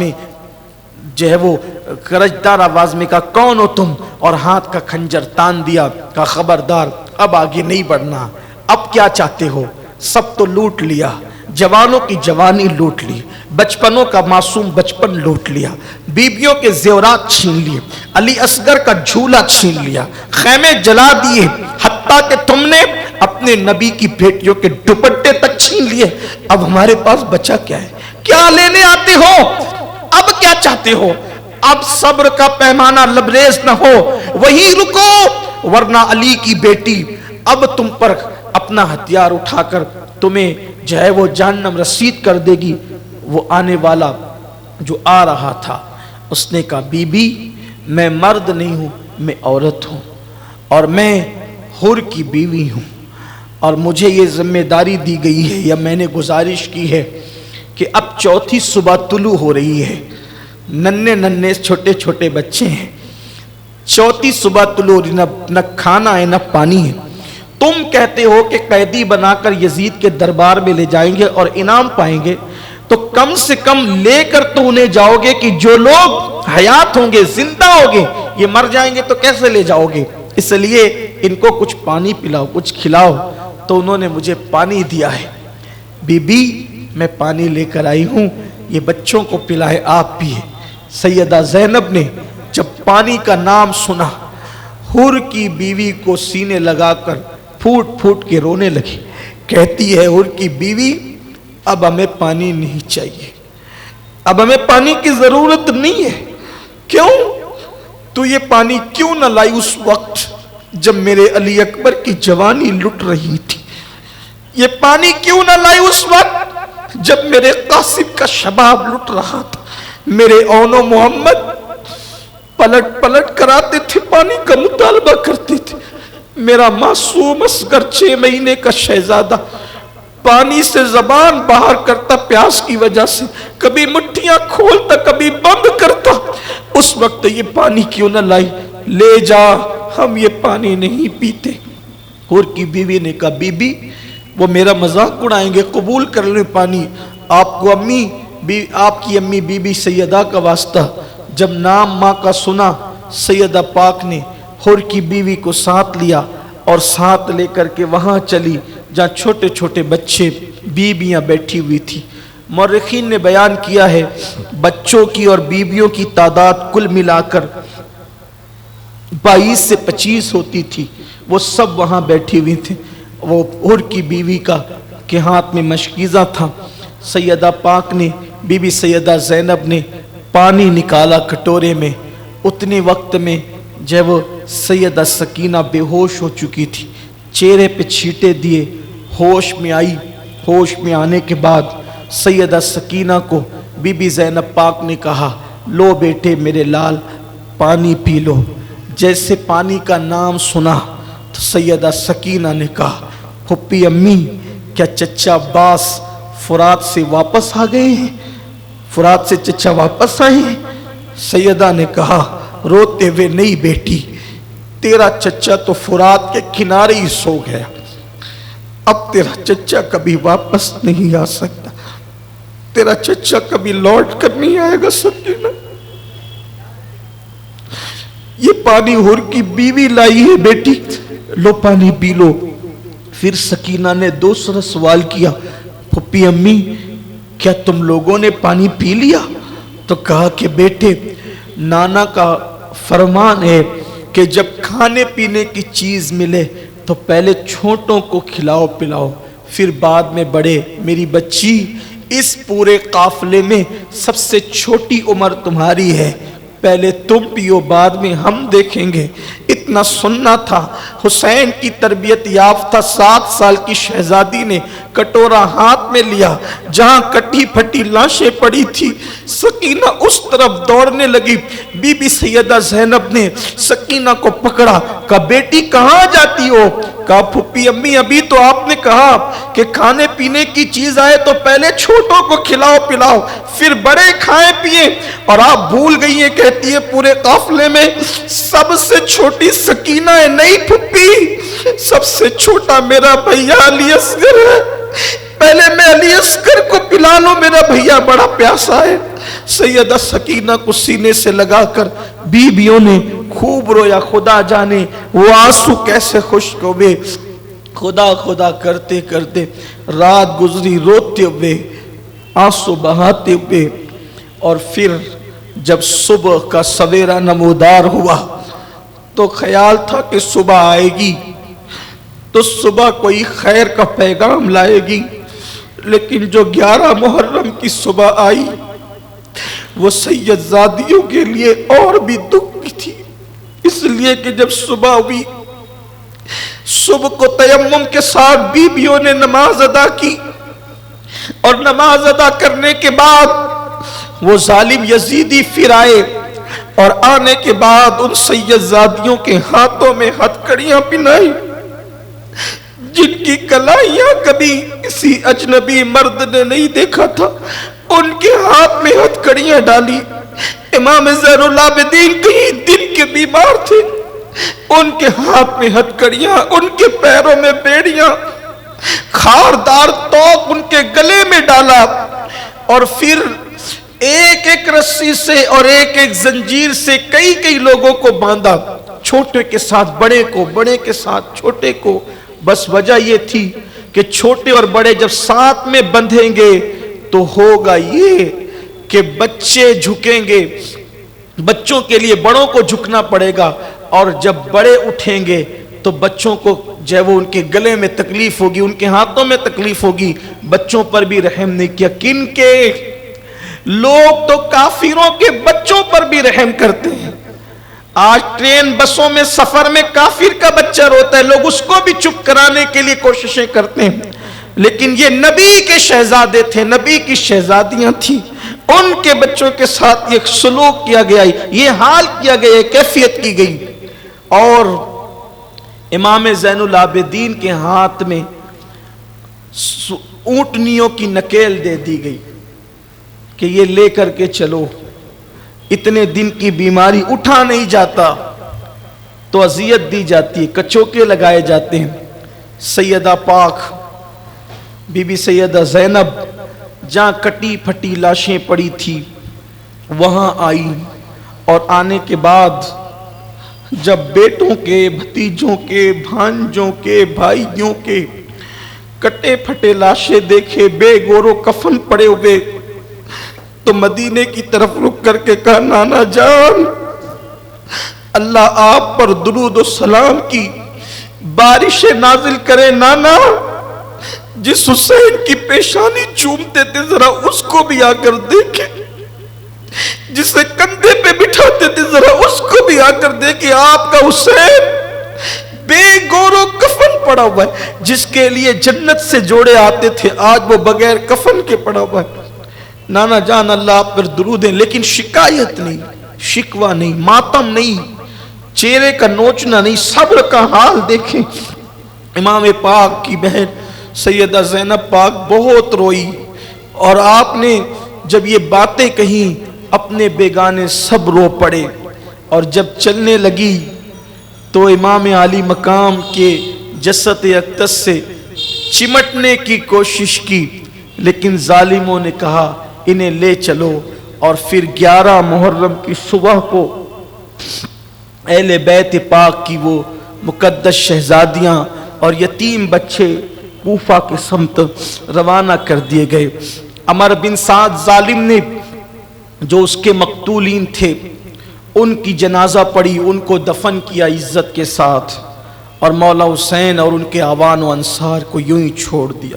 میں کہا کون ہو تم, اور ہاتھ کا خنجر تان دیا. کہا خبردار اب آگے نہیں بڑھنا. اب کیا چاہتے ہو؟ سب تو لوٹ لیا, جوانوں کی جوانی لوٹ لی, بچپنوں کا معصوم بچپن لوٹ لیا, بیبیوں کے زیورات چھین لیے, علی اصغر کا جھولا چھین لیا, خیمے جلا دیے, حتیٰ کہ تم نے اپنے نبی کی بیٹیوں کے دوپٹے تک چھین لیے. اب ہمارے پاس بچا کیا ہے؟ کیا لینے آتے ہو؟ اب کیا چاہتے ہو؟ اب صبر کا پیمانہ لبریز نہ ہو, وہی رکو, ورنہ علی کی بیٹی اب تم پر اپنا ہتھیار اٹھا کر تمہیں جو ہے وہ جہنم رسید کر دے گی. وہ آنے والا جو آ رہا تھا اس نے کہا بی بی میں مرد نہیں ہوں, میں عورت ہوں اور میں حر کی بیوی ہوں, اور مجھے یہ ذمہ داری دی گئی ہے یا میں نے گزارش کی ہے کہ اب چوتھی صبح طلوع ہو رہی ہے, ننھے چھوٹے چھوٹے بچے ہیں, چوتھی صبح طلوع ہو رہی, نہ کھانا ہے نہ پانی ہے. تم کہتے ہو کہ قیدی بنا کر یزید کے دربار میں لے جائیں گے اور انعام پائیں گے, تو کم سے کم لے کر تو انہیں جاؤ گے کہ جو لوگ حیات ہوں گے, زندہ ہوں گے, یہ مر جائیں گے تو کیسے لے جاؤ گے؟ اس لیے ان کو کچھ پانی پلاؤ, کچھ کھلاؤ. تو انہوں نے مجھے پانی دیا ہے. بی بی میں پانی لے کر آئی ہوں, یہ بچوں کو پلائے آپ پیئے. سیدہ زینب نے جب پانی کا نام سنا حر کی بیوی کو سینے لگا کر پھوٹ پھوٹ کے رونے لگی. کہتی ہے حر کی بیوی اب ہمیں پانی نہیں چاہیے, اب ہمیں پانی کی ضرورت نہیں ہے. کیوں؟ تو یہ پانی کیوں نہ لائی اس وقت جب میرے علی اکبر کی جوانی لٹ رہی تھی؟ یہ پانی کیوں نہ لائی اس وقت جب میرے قاسم کا شباب لٹ رہا تھا؟ میرے اون و محمد پلٹ پلٹ کر آتے تھے, پانی کا مطالبہ کرتے تھے. میرا معصوم اصغر 6 مہینے کا شہزادہ پانی سے زبان باہر کرتا پیاس کی وجہ سے, کبھی مٹھیاں کھولتا کبھی بند کرتا. اس وقت یہ پانی کیوں نہ لائی؟ لے جا, ہم یہ پانی نہیں پیتے. حر کی بیوی نے کہا بی بی وہ میرا مذاق اڑائیں گے, قبول کر لیں پانی. آپ کو آپ کی امی بی بی سیدہ کا واسطہ. جب نام ماں کا سنا سیدہ پاک نے حر کی بیوی کو ساتھ لیا اور ساتھ لے کر کے وہاں چلی جہاں چھوٹے چھوٹے بچے بیویاں بیٹھی ہوئی تھی. مورخین نے بیان کیا ہے بچوں کی اور بیویوں کی تعداد کل ملا کر 22 سے 25 ہوتی تھی. وہ سب وہاں بیٹھی ہوئی تھے. وہ حر کی بیوی کے ہاتھ میں مشکیزہ تھا. سیدہ پاک نے بی بی سیدہ زینب نے پانی نکالا کٹورے میں. اتنے وقت میں جب وہ سیدہ سکینہ بے ہوش ہو چکی تھی, چہرے پہ چھینٹے دیے, ہوش میں آئی. ہوش میں آنے کے بعد سیدہ سکینہ کو بی بی زینب پاک نے کہا لو بیٹے میرے لال پانی پی لو. جیسے پانی کا نام سنا تو سیدہ سکینہ نے کہا پھپھی امی کیا چچا عباس فرات سے واپس آ گئے ہیں؟ فرات سے چچا واپس آئے ہیں؟ سیدہ نے کہا روتے ہوئے نہیں بیٹی, تیرا چچا تو فرات کے کنارے ہی سو گیا, اب تیرا چچا کبھی واپس نہیں آ سکتا, تیرا چچا کبھی لوٹ کر نہیں آئے گا. سکینہ یہ پانی حر کی بیوی لائی ہے بیٹی, لو پانی پی لو. پھر سکینہ نے دوسرا سوال کیا پھپھی امی کیا تم لوگوں نے پانی پی لیا؟ تو کہا کہ بیٹے نانا کا فرمان ہے کہ کہ جب کھانے پینے کی چیز ملے تو پہلے چھوٹوں کو کھلاؤ پلاؤ، پھر بعد میں بڑے۔ میری بچی، اس پورے قافلے میں سب سے چھوٹی عمر تمہاری ہے، پہلے تم پیو بعد میں ہم دیکھیں گے۔ اتنا سننا تھا۔ حسین کی تربیت یافتہ 7 سال کی شہزادی نے کٹورا ہاتھ میں لیا، جہاں کٹی پھٹی لاشیں پڑی تھی سکینہ اس طرف دوڑنے لگی۔ بی بی سیدہ زینب نے سکینہ کو پکڑا، کہا بیٹی کہاں جاتی ہو؟ کہا پھپھی امی ابھی تو آپ نے کہا کہ کھانے پینے کی چیز آئے تو پہلے چھوٹوں کو کھلاؤ پلاؤ پھر بڑے کھائیں پیئے، اور آپ بھول گئی ہیں، کہتی ہے پورے قافلے میں سب سے چھوٹی سکینہ ہے۔ نہیں پھپھی، سب سے چھوٹا میرا بھیا علی اصغر ہے، پہلے میں علی اصغر کو پلا لوں، میرا بھیا بڑا پیاسا ہے۔ سیدہ سکینہ کو سینے سے لگا کر بیویوں نے خوب رویا، خدا جانے وہ آنسو کیسے خشک ہوئے۔ خدا خدا کرتے کرتے رات گزری، روتے ہوئے، آنسو بہاتے ہوئے، اور پھر جب صبح کا سویرا نمودار ہوا تو خیال تھا کہ صبح آئے گی تو صبح کوئی خیر کا پیغام لائے گی، لیکن جو 11 محرم کی صبح آئی وہ سید زادیوں کے لیے اور بھی دکھ کی تھی، اس لیے کہ جب صبح ہوئی، صبح کو تیمم کے ساتھ بیویوں نے نماز ادا کی، اور نماز ادا کرنے کے بعد وہ ظالم یزیدی پھر آئے، اور آنے کے بعد ان سید زادیوں کے ہاتھوں میں ہتھکڑیاں پہنائی جن کی کلائیاں کبھی کسی اجنبی مرد نے نہیں دیکھا تھا، ان کے ہاتھ میں ہتھکڑیاں ڈالی۔ امام زین العابدین کئی دن کے بیمار تھے، ان کے ہاتھ میں ہتھکڑیاں، ان کے پیروں میں بیڑیاں، خاردار توق ان کے گلے میں ڈالا، اور پھر ایک ایک رسی سے اور ایک ایک زنجیر سے کئی کئی لوگوں کو باندھا، چھوٹے کے ساتھ بڑے کو، بڑے کے ساتھ چھوٹے کو۔ بس وجہ یہ تھی کہ چھوٹے اور بڑے جب ساتھ میں بندھیں گے تو ہوگا یہ کہ بچے جھکیں گے، بچوں کے لیے بڑوں کو جھکنا پڑے گا، اور جب بڑے اٹھیں گے تو بچوں کو جب وہ ان کے گلے میں تکلیف ہوگی، ان کے ہاتھوں میں تکلیف ہوگی۔ بچوں پر بھی رحم نہیں کیا، کن کے؟ لوگ تو کافروں کے بچوں پر بھی رحم کرتے ہیں۔ آج ٹرین بسوں میں سفر میں کافر کا بچہ روتا ہے، لوگ اس کو بھی چپ کرانے کے لیے کوششیں کرتے ہیں، لیکن یہ نبی کے شہزادے تھے، نبی کی شہزادیاں تھیں، ان کے بچوں کے ساتھ یہ سلوک کیا گیا، یہ حال کیا گیا، یہ کیفیت کی گئی۔ اور امام زین العابدین کے ہاتھ میں اونٹنیوں کی نکیل دے دی گئی کہ یہ لے کر کے چلو، اتنے دن کی بیماری اٹھا نہیں جاتا تو اذیت دی جاتی ہے، کچوکے لگائے جاتے ہیں۔ سیدہ پاک بی بی سیدہ زینب جہاں کٹی پھٹی لاشیں پڑی تھی وہاں آئی، اور آنے کے بعد جب بیٹوں کے، بھتیجوں کے، بھانجوں کے، بھائیوں کے کٹے پھٹے لاشیں دیکھے، بے گورو کفن پڑے ہوئے، تو مدینے کی طرف رک کر کے کہا نانا جان، اللہ آپ پر درود و سلام کی بارش نازل کرے۔ نانا، جس حسین کی پیشانی چومتے تھے ذرا اس کو بھی آ کر دیکھیں، جسے کندھے پہ بٹھاتے تھے ذرا اس کو بھی آ کر دیکھیں، آپ کا حسین بے گورو کفن پڑا ہوا ہے، جس کے لیے جنت سے جوڑے آتے تھے آج وہ بغیر کفن کے پڑا ہوا ہے۔ نانا جان اللہ آپ پر درود ہیں، لیکن شکایت نہیں، شکوہ نہیں، ماتم نہیں، چہرے کا نوچنا نہیں، صبر کا حال دیکھیں۔ امام پاک کی بہن سیدہ زینب پاک بہت روئی، اور آپ نے جب یہ باتیں کہیں اپنے بیگانے سب رو پڑے، اور جب چلنے لگی تو امام عالی مقام کے جسد اقدس سے چمٹنے کی کوشش کی، لیکن ظالموں نے کہا انہیں لے چلو، اور پھر 11 محرم کی صبح کو اہل بیت پاک کی وہ مقدس شہزادیاں اور یتیم بچے کوفہ کے سمت روانہ کر دیے گئے۔ عمر بن سعد ظالم نے جو اس کے مقتولین تھے ان کی جنازہ پڑھی، ان کو دفن کیا عزت کے ساتھ، اور مولا حسین اور ان کے اعوان و انصار کو یوں ہی چھوڑ دیا،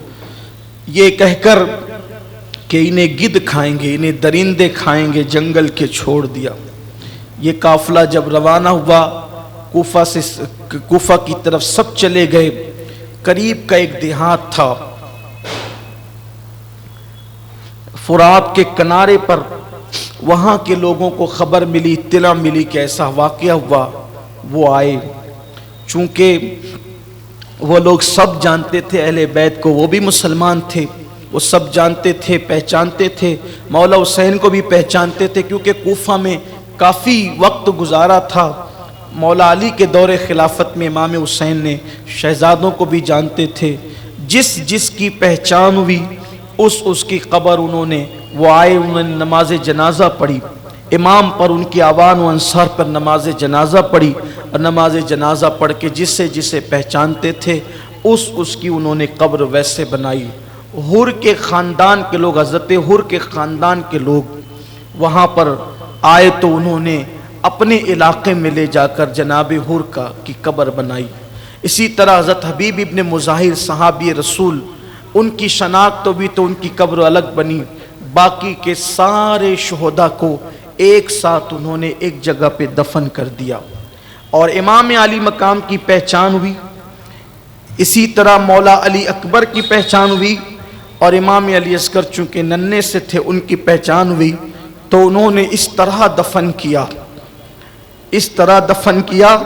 یہ کہہ کر کہ انہیں گدھ کھائیں گے، انہیں درندے کھائیں گے، جنگل کے چھوڑ دیا۔ یہ قافلہ جب روانہ ہوا کوفہ کی طرف سب چلے گئے۔ قریب کا ایک دیہات تھا، فرات کے کنارے پر، وہاں کے لوگوں کو خبر ملی، اطلاع ملی کہ ایسا واقعہ ہوا۔ وہ آئے، چونکہ وہ لوگ سب جانتے تھے اہل بیت کو، وہ بھی مسلمان تھے، وہ سب جانتے تھے، پہچانتے تھے، مولا حسین کو بھی پہچانتے تھے، کیونکہ کوفہ میں کافی وقت گزارا تھا۔ مولا علی کے دور خلافت میں امام حسین نے شہزادوں کو بھی جانتے تھے۔ جس کی پہچان ہوئی اس کی قبر انہوں نے، وہ آئے، انہوں نے نماز جنازہ پڑھی، امام پر، ان کی اعوان و انصار پر نماز جنازہ پڑھی، اور نماز جنازہ پڑھ کے جسے پہچانتے تھے اس کی انہوں نے قبر ویسے بنائی۔ حر کے خاندان کے لوگ، حضرت حر کے خاندان کے لوگ وہاں پر آئے تو انہوں نے اپنے علاقے میں لے جا کر جناب حر کی قبر بنائی۔ اسی طرح حضرت حبیب ابن مظاہر صحابی رسول، ان کی شناخت بھی تو ان کی قبر الگ بنی۔ باقی کے سارے شہداء کو ایک ساتھ انہوں نے ایک جگہ پہ دفن کر دیا، اور امام علی مقام کی پہچان ہوئی۔ اسی طرح مولا علی اکبر کی پہچان ہوئی، اور امام علی اصغر چونکہ ننھے سے تھے ان کی پہچان ہوئی۔ تو انہوں نے اس طرح دفن کیا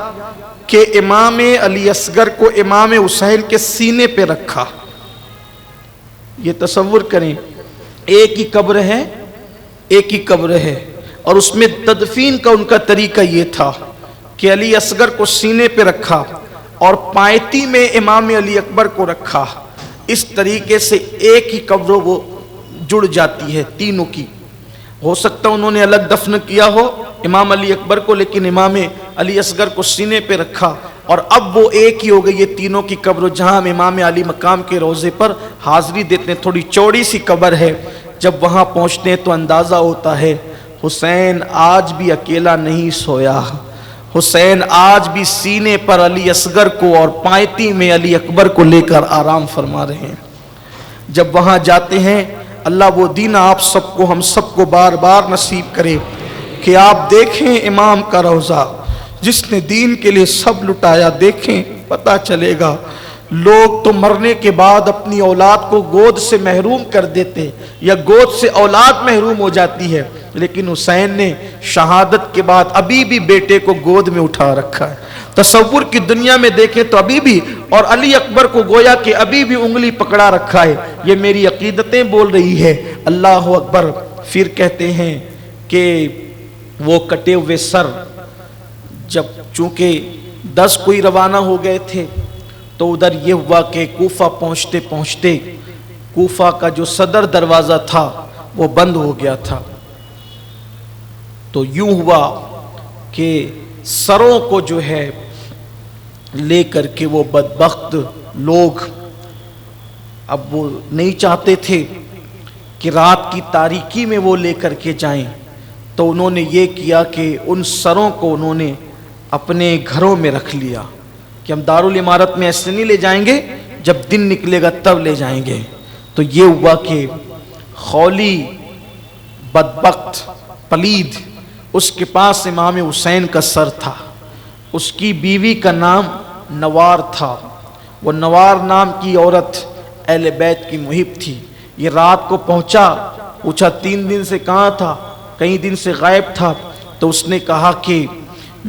کہ امام علی اصغر کو امام حسین کے سینے پہ رکھا۔ یہ تصور کریں، ایک ہی قبر ہے، اور اس میں تدفین کا ان کا طریقہ یہ تھا کہ علی اصغر کو سینے پہ رکھا اور پائتی میں امام علی اکبر کو رکھا۔ اس طریقے سے ایک ہی قبر وہ جڑ جاتی ہے تینوں کی۔ ہو سکتا انہوں نے الگ دفن کیا ہو امام علی اکبر کو، لیکن امام علی اصغر کو سینے پہ رکھا، اور اب وہ ایک ہی ہو گئی، یہ تینوں کی قبر۔ جہاں ہم امام علی مقام کے روضے پر حاضری دیتے ہیں، تھوڑی چوڑی سی قبر ہے، جب وہاں پہنچتے ہیں تو اندازہ ہوتا ہے حسین آج بھی اکیلا نہیں سویا، حسین آج بھی سینے پر علی اصغر کو اور پائتی میں علی اکبر کو لے کر آرام فرما رہے ہیں۔ جب وہاں جاتے ہیں، اللہ وہ دین آپ سب کو، ہم سب کو بار بار نصیب کرے کہ آپ دیکھیں امام کا روضہ، جس نے دین کے لیے سب لٹایا۔ دیکھیں، پتہ چلے گا لوگ تو مرنے کے بعد اپنی اولاد کو گود سے محروم کر دیتے، یا گود سے اولاد محروم ہو جاتی ہے، لیکن حسین نے شہادت کے بعد ابھی بھی بیٹے کو گود میں اٹھا رکھا ہے۔ تصور کی دنیا میں دیکھیں تو ابھی بھی، اور علی اکبر کو گویا کہ ابھی بھی انگلی پکڑا رکھا ہے۔ یہ میری عقیدتیں بول رہی ہے، اللہ اکبر۔ پھر کہتے ہیں کہ وہ کٹے ہوئے سر، جب چونکہ 10 کوئی روانہ ہو گئے تھے، تو ادھر یہ ہوا کہ کوفہ پہنچتے پہنچتے کوفہ کا جو صدر دروازہ تھا وہ بند ہو گیا تھا۔ تو یوں ہوا کہ سروں کو جو ہے لے کر کے وہ بدبخت لوگ، اب وہ نہیں چاہتے تھے کہ رات کی تاریکی میں وہ لے کر کے جائیں، تو انہوں نے یہ کیا کہ ان سروں کو انہوں نے اپنے گھروں میں رکھ لیا کہ ہم دارالعمارت میں ایسے نہیں لے جائیں گے، جب دن نکلے گا تب لے جائیں گے۔ تو یہ ہوا کہ خولی بدبخت پلید، اس کے پاس امام حسین کا سر تھا، اس کی بیوی کا نام نوار تھا، وہ نوار نام کی عورت اہل بیت کی محب تھی۔ یہ رات کو پوچھا 3 دن سے کہاں تھا، کئی دن سے غائب تھا۔ تو اس نے کہا کہ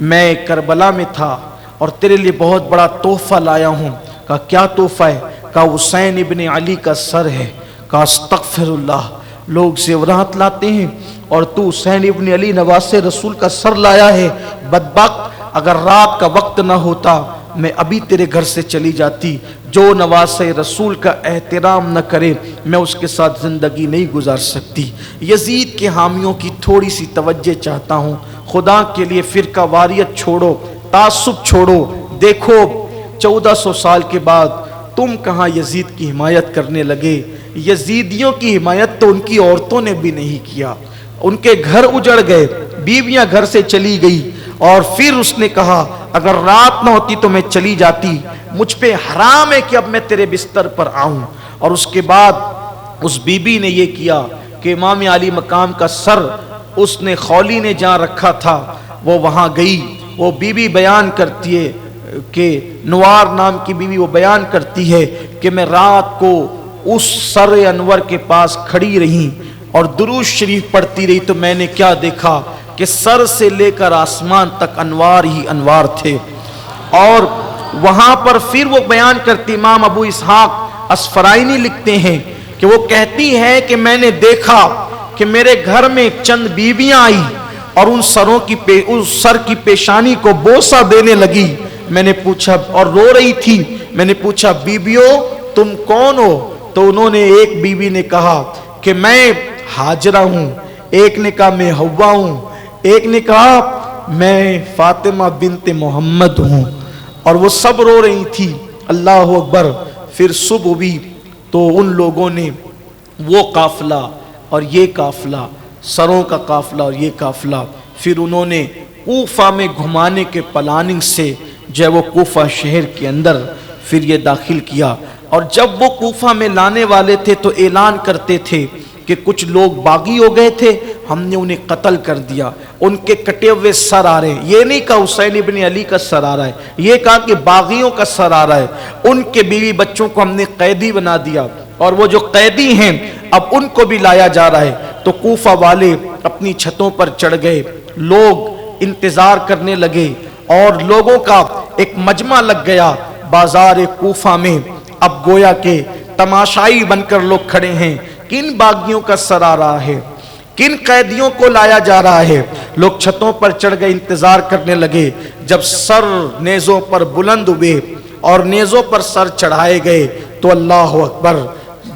میں کربلا میں تھا اور تیرے لیے بہت بڑا تحفہ لایا ہوں۔ کہا کیا تحفہ ہے؟ کہا حسین ابن علی کا سر ہے۔ کہا استغفر اللہ، لوگ زیورات لاتے ہیں اور تو حسین ابن علی نواسِ رسول کا سر لایا ہے؟ بدبخت، اگر رات کا وقت نہ ہوتا میں ابھی تیرے گھر سے چلی جاتی۔ جو نواسِ رسول کا احترام نہ کرے میں اس کے ساتھ زندگی نہیں گزار سکتی۔ یزید کے حامیوں کی تھوڑی سی توجہ چاہتا ہوں، خدا کے لیے فرقہ واریت چھوڑو، تعصب چھوڑو۔ دیکھو 1400 سال کے بعد تم کہاں یزید کی حمایت کرنے لگے؟ یزیدیوں کی حمایت تو ان کی عورتوں نے بھی نہیں کیا، ان کے گھر اجڑ گئے، بیویاں گھر سے چلی گئی، اور پھر اس نے کہا اگر رات نہ ہوتی تو میں چلی جاتی، مجھ پہ حرام ہے کہ اب میں تیرے بستر پر آؤں۔ اور اس کے بعد اس بی بی نے یہ کیا کہ امام علی مقام کا سر اس نے خولی نے جہاں رکھا تھا وہ وہاں گئی۔ وہ بی بی بیان کرتی ہے کہ نوار نام کی بیوی وہ بیان کرتی ہے کہ میں رات کو اس سر انور کے پاس کھڑی رہی اور درود شریف پڑھتی رہی، تو میں نے کیا دیکھا کہ سر سے لے کر آسمان تک انوار ہی انوار تھے۔ اور وہاں پر پھر وہ بیان کرتی، امام ابو اسحاق اسفرائینی لکھتے ہیں کہ وہ کہتی ہے کہ میں نے دیکھا کہ میرے گھر میں چند بیویاں آئی اور ان سر کی پیشانی کو بوسہ دینے لگی۔ میں نے پوچھا، اور رو رہی تھی، میں نے پوچھا بیویوں تم کون ہو؟ تو انہوں نے، ایک بیوی نے کہا کہ میں ہاجرہ ہوں، ایک نے کہا میں حوا ہوں، ایک نے کہا میں فاطمہ بنت محمد ہوں، اور وہ سب رو رہی تھی۔ اللہ اکبر۔ پھر صبح ہوئی تو ان لوگوں نے وہ قافلہ اور یہ قافلہ، سروں کا قافلہ اور یہ قافلہ، پھر انہوں نے کوفہ میں گھمانے کے پلاننگ سے جو ہے وہ کوفہ شہر کے اندر پھر یہ داخل کیا۔ اور جب وہ کوفہ میں لانے والے تھے تو اعلان کرتے تھے کہ کچھ لوگ باغی ہو گئے تھے، ہم نے انہیں قتل کر دیا، ان کے کٹے ہوئے سر آ رہے ہیں۔ یہ نہیں کہا حسین ابن علی کا سر آ رہا ہے، یہ کہا کہ باغیوں کا سر آ رہا ہے، ان کے بیوی بچوں کو ہم نے قیدی بنا دیا، اور وہ جو قیدی ہیں اب ان کو بھی لایا جا رہا ہے۔ تو کوفہ والے اپنی چھتوں پر چڑھ گئے، لوگ انتظار کرنے لگے، اور لوگوں کا ایک مجمع لگ گیا بازار کوفہ میں۔ اب گویا کہ تماشائی بن کر لوگ کھڑے ہیں، کن باغیوں کا سر آ رہا ہے، کن قیدیوں کو لایا جا رہا ہے۔ لوگ چھتوں پر چڑھ گئے، انتظار کرنے لگے۔ جب سر نیزوں پر بلند ہوئے اور نیزوں پر سر چڑھائے گئے تو اللہ اکبر،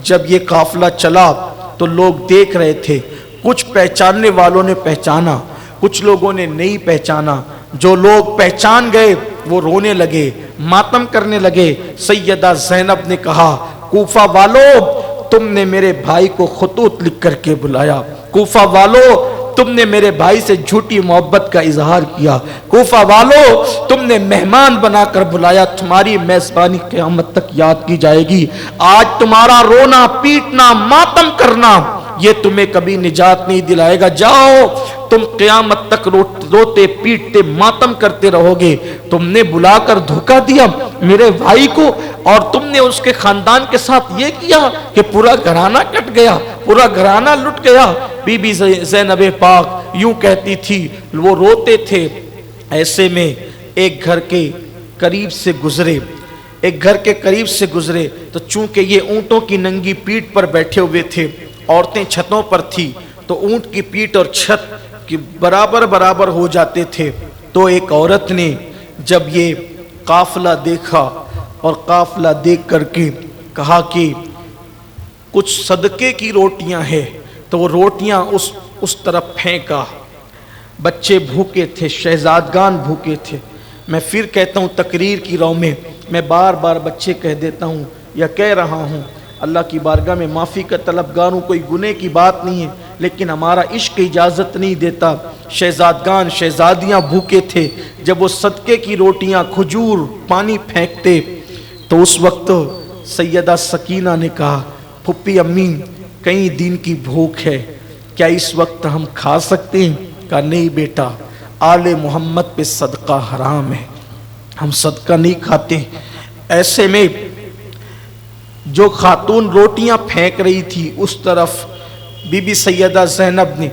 جب یہ قافلہ چلا تو لوگ دیکھ رہے تھے، کچھ پہچاننے والوں نے پہچانا، کچھ لوگوں نے نہیں پہچانا۔ جو لوگ پہچان گئے وہ رونے لگے، ماتم کرنے لگے۔ سیدہ زینب نے کہا کوفہ والو تم نے میرے بھائی کو خطوط لکھ کر کے بلایا، کوفہ والو تم نے میرے بھائی سے جھوٹی محبت کا اظہار کیا، کوفہ والو تم نے مہمان بنا کر بلایا، تمہاری میزبانی قیامت تک یاد کی جائے گی۔ آج تمہارا رونا پیٹنا ماتم کرنا یہ تمہیں کبھی نجات نہیں دلائے گا، جاؤ تم قیامت تک روتے پیٹتے ماتم کرتے رہو گے۔ تم نے بلا کر دھوکہ دیا میرے بھائی کو، اور تم نے اس کے خاندان کے ساتھ یہ کیا کہ پورا گھرانہ کٹ گیا، پورا گھرانہ لٹ گیا۔ بی بی زینب پاک یوں کہتی تھی، وہ روتے تھے۔ ایسے میں ایک گھر کے قریب سے گزرے، تو چونکہ یہ اونٹوں کی ننگی پیٹ پر بیٹھے ہوئے تھے، عورتیں چھتوں پر تھی تو اونٹ کی پیٹ اور چھت کی برابر ہو جاتے تھے۔ تو ایک عورت نے جب یہ قافلہ دیکھا اور قافلہ دیکھ کر کے کہا کہ کچھ صدقے کی روٹیاں ہیں، تو وہ روٹیاں اس طرف پھینکا۔ بچے بھوکے تھے، شہزادگان بھوکے تھے۔ میں پھر کہتا ہوں تقریر کی رو میں بار بار بچے کہہ دیتا ہوں یا کہہ رہا ہوں، اللہ کی بارگاہ میں معافی کا طلبگار ہوں، کوئی گناہ کی بات نہیں ہے، لیکن ہمارا عشق اجازت نہیں دیتا۔ شہزادگان شہزادیاں بھوکے تھے، جب وہ صدقے کی روٹیاں کھجور پانی پھینکتے تو اس وقت سیدہ سکینہ نے کہا پھپھی امی کئی دن کی بھوک ہے، کیا اس وقت ہم کھا سکتے ہیں؟ کہا نہیں بیٹا، آل محمد پہ صدقہ حرام ہے، ہم صدقہ نہیں کھاتے۔ ایسے میں جو خاتون روٹیاں پھینک رہی تھی اس طرف بی بی سیدہ زینب نے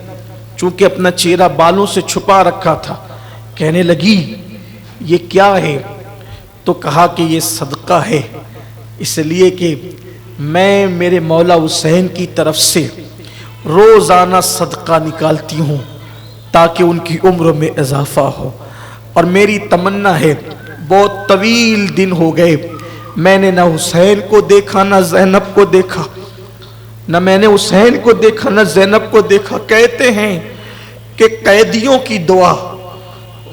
چونکہ اپنا چہرہ بالوں سے چھپا رکھا تھا، کہنے لگی یہ کیا ہے؟ تو کہا کہ یہ صدقہ ہے، اس لیے کہ میں میرے مولا حسین کی طرف سے روزانہ صدقہ نکالتی ہوں تاکہ ان کی عمر میں اضافہ ہو، اور میری تمنا ہے، بہت طویل دن ہو گئے میں نے نہ حسین کو دیکھا نہ زینب کو دیکھا، نہ میں نے حسین کو دیکھا نہ زینب کو دیکھا۔ کہتے ہیں کہ قیدیوں کی دعا،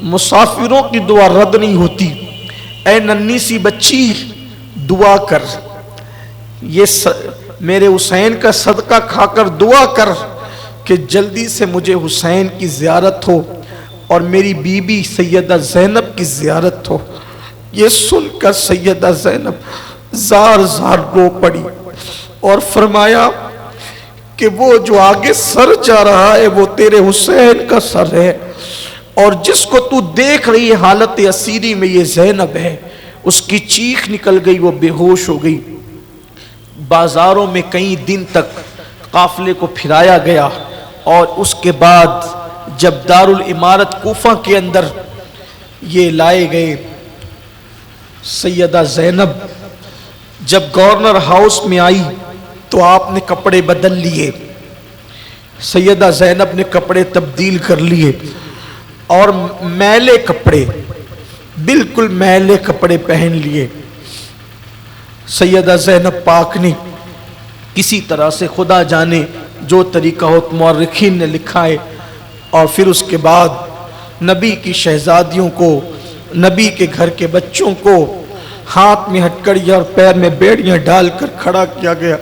مسافروں کی دعا رد نہیں ہوتی۔ اے ننھی سی بچی دعا کر، یہ میرے حسین کا صدقہ کھا کر دعا کر کہ جلدی سے مجھے حسین کی زیارت ہو اور میری بیوی سیدہ زینب کی زیارت ہو۔ یہ سن کر سیدہ زینب زار زار رو پڑی اور فرمایا کہ وہ جو آگے سر جا رہا ہے وہ تیرے حسین کا سر ہے، اور جس کو تو دیکھ رہی ہے حالت اسیری میں یہ زینب ہے۔ اس کی چیخ نکل گئی، وہ بے ہوش ہو گئی۔ بازاروں میں کئی دن تک قافلے کو پھرایا گیا، اور اس کے بعد جب دارالامارت کوفہ کے اندر یہ لائے گئے، سیدہ زینب جب گورنر ہاؤس میں آئی تو آپ نے کپڑے بدل لیے، سیدہ زینب نے کپڑے تبدیل کر لیے اور میلے کپڑے، بالکل میلے کپڑے پہن لیے۔ سیدہ زینب پاک نے کسی طرح سے خدا جانے جو طریقہ ہو مورخین نے لکھا ہے، اور پھر اس کے بعد نبی کی شہزادیوں کو، نبی کے گھر کے بچوں کو ہاتھ میں ہتکڑیاں اور پیر میں بیڑیاں ڈال کر کھڑا کیا گیا۔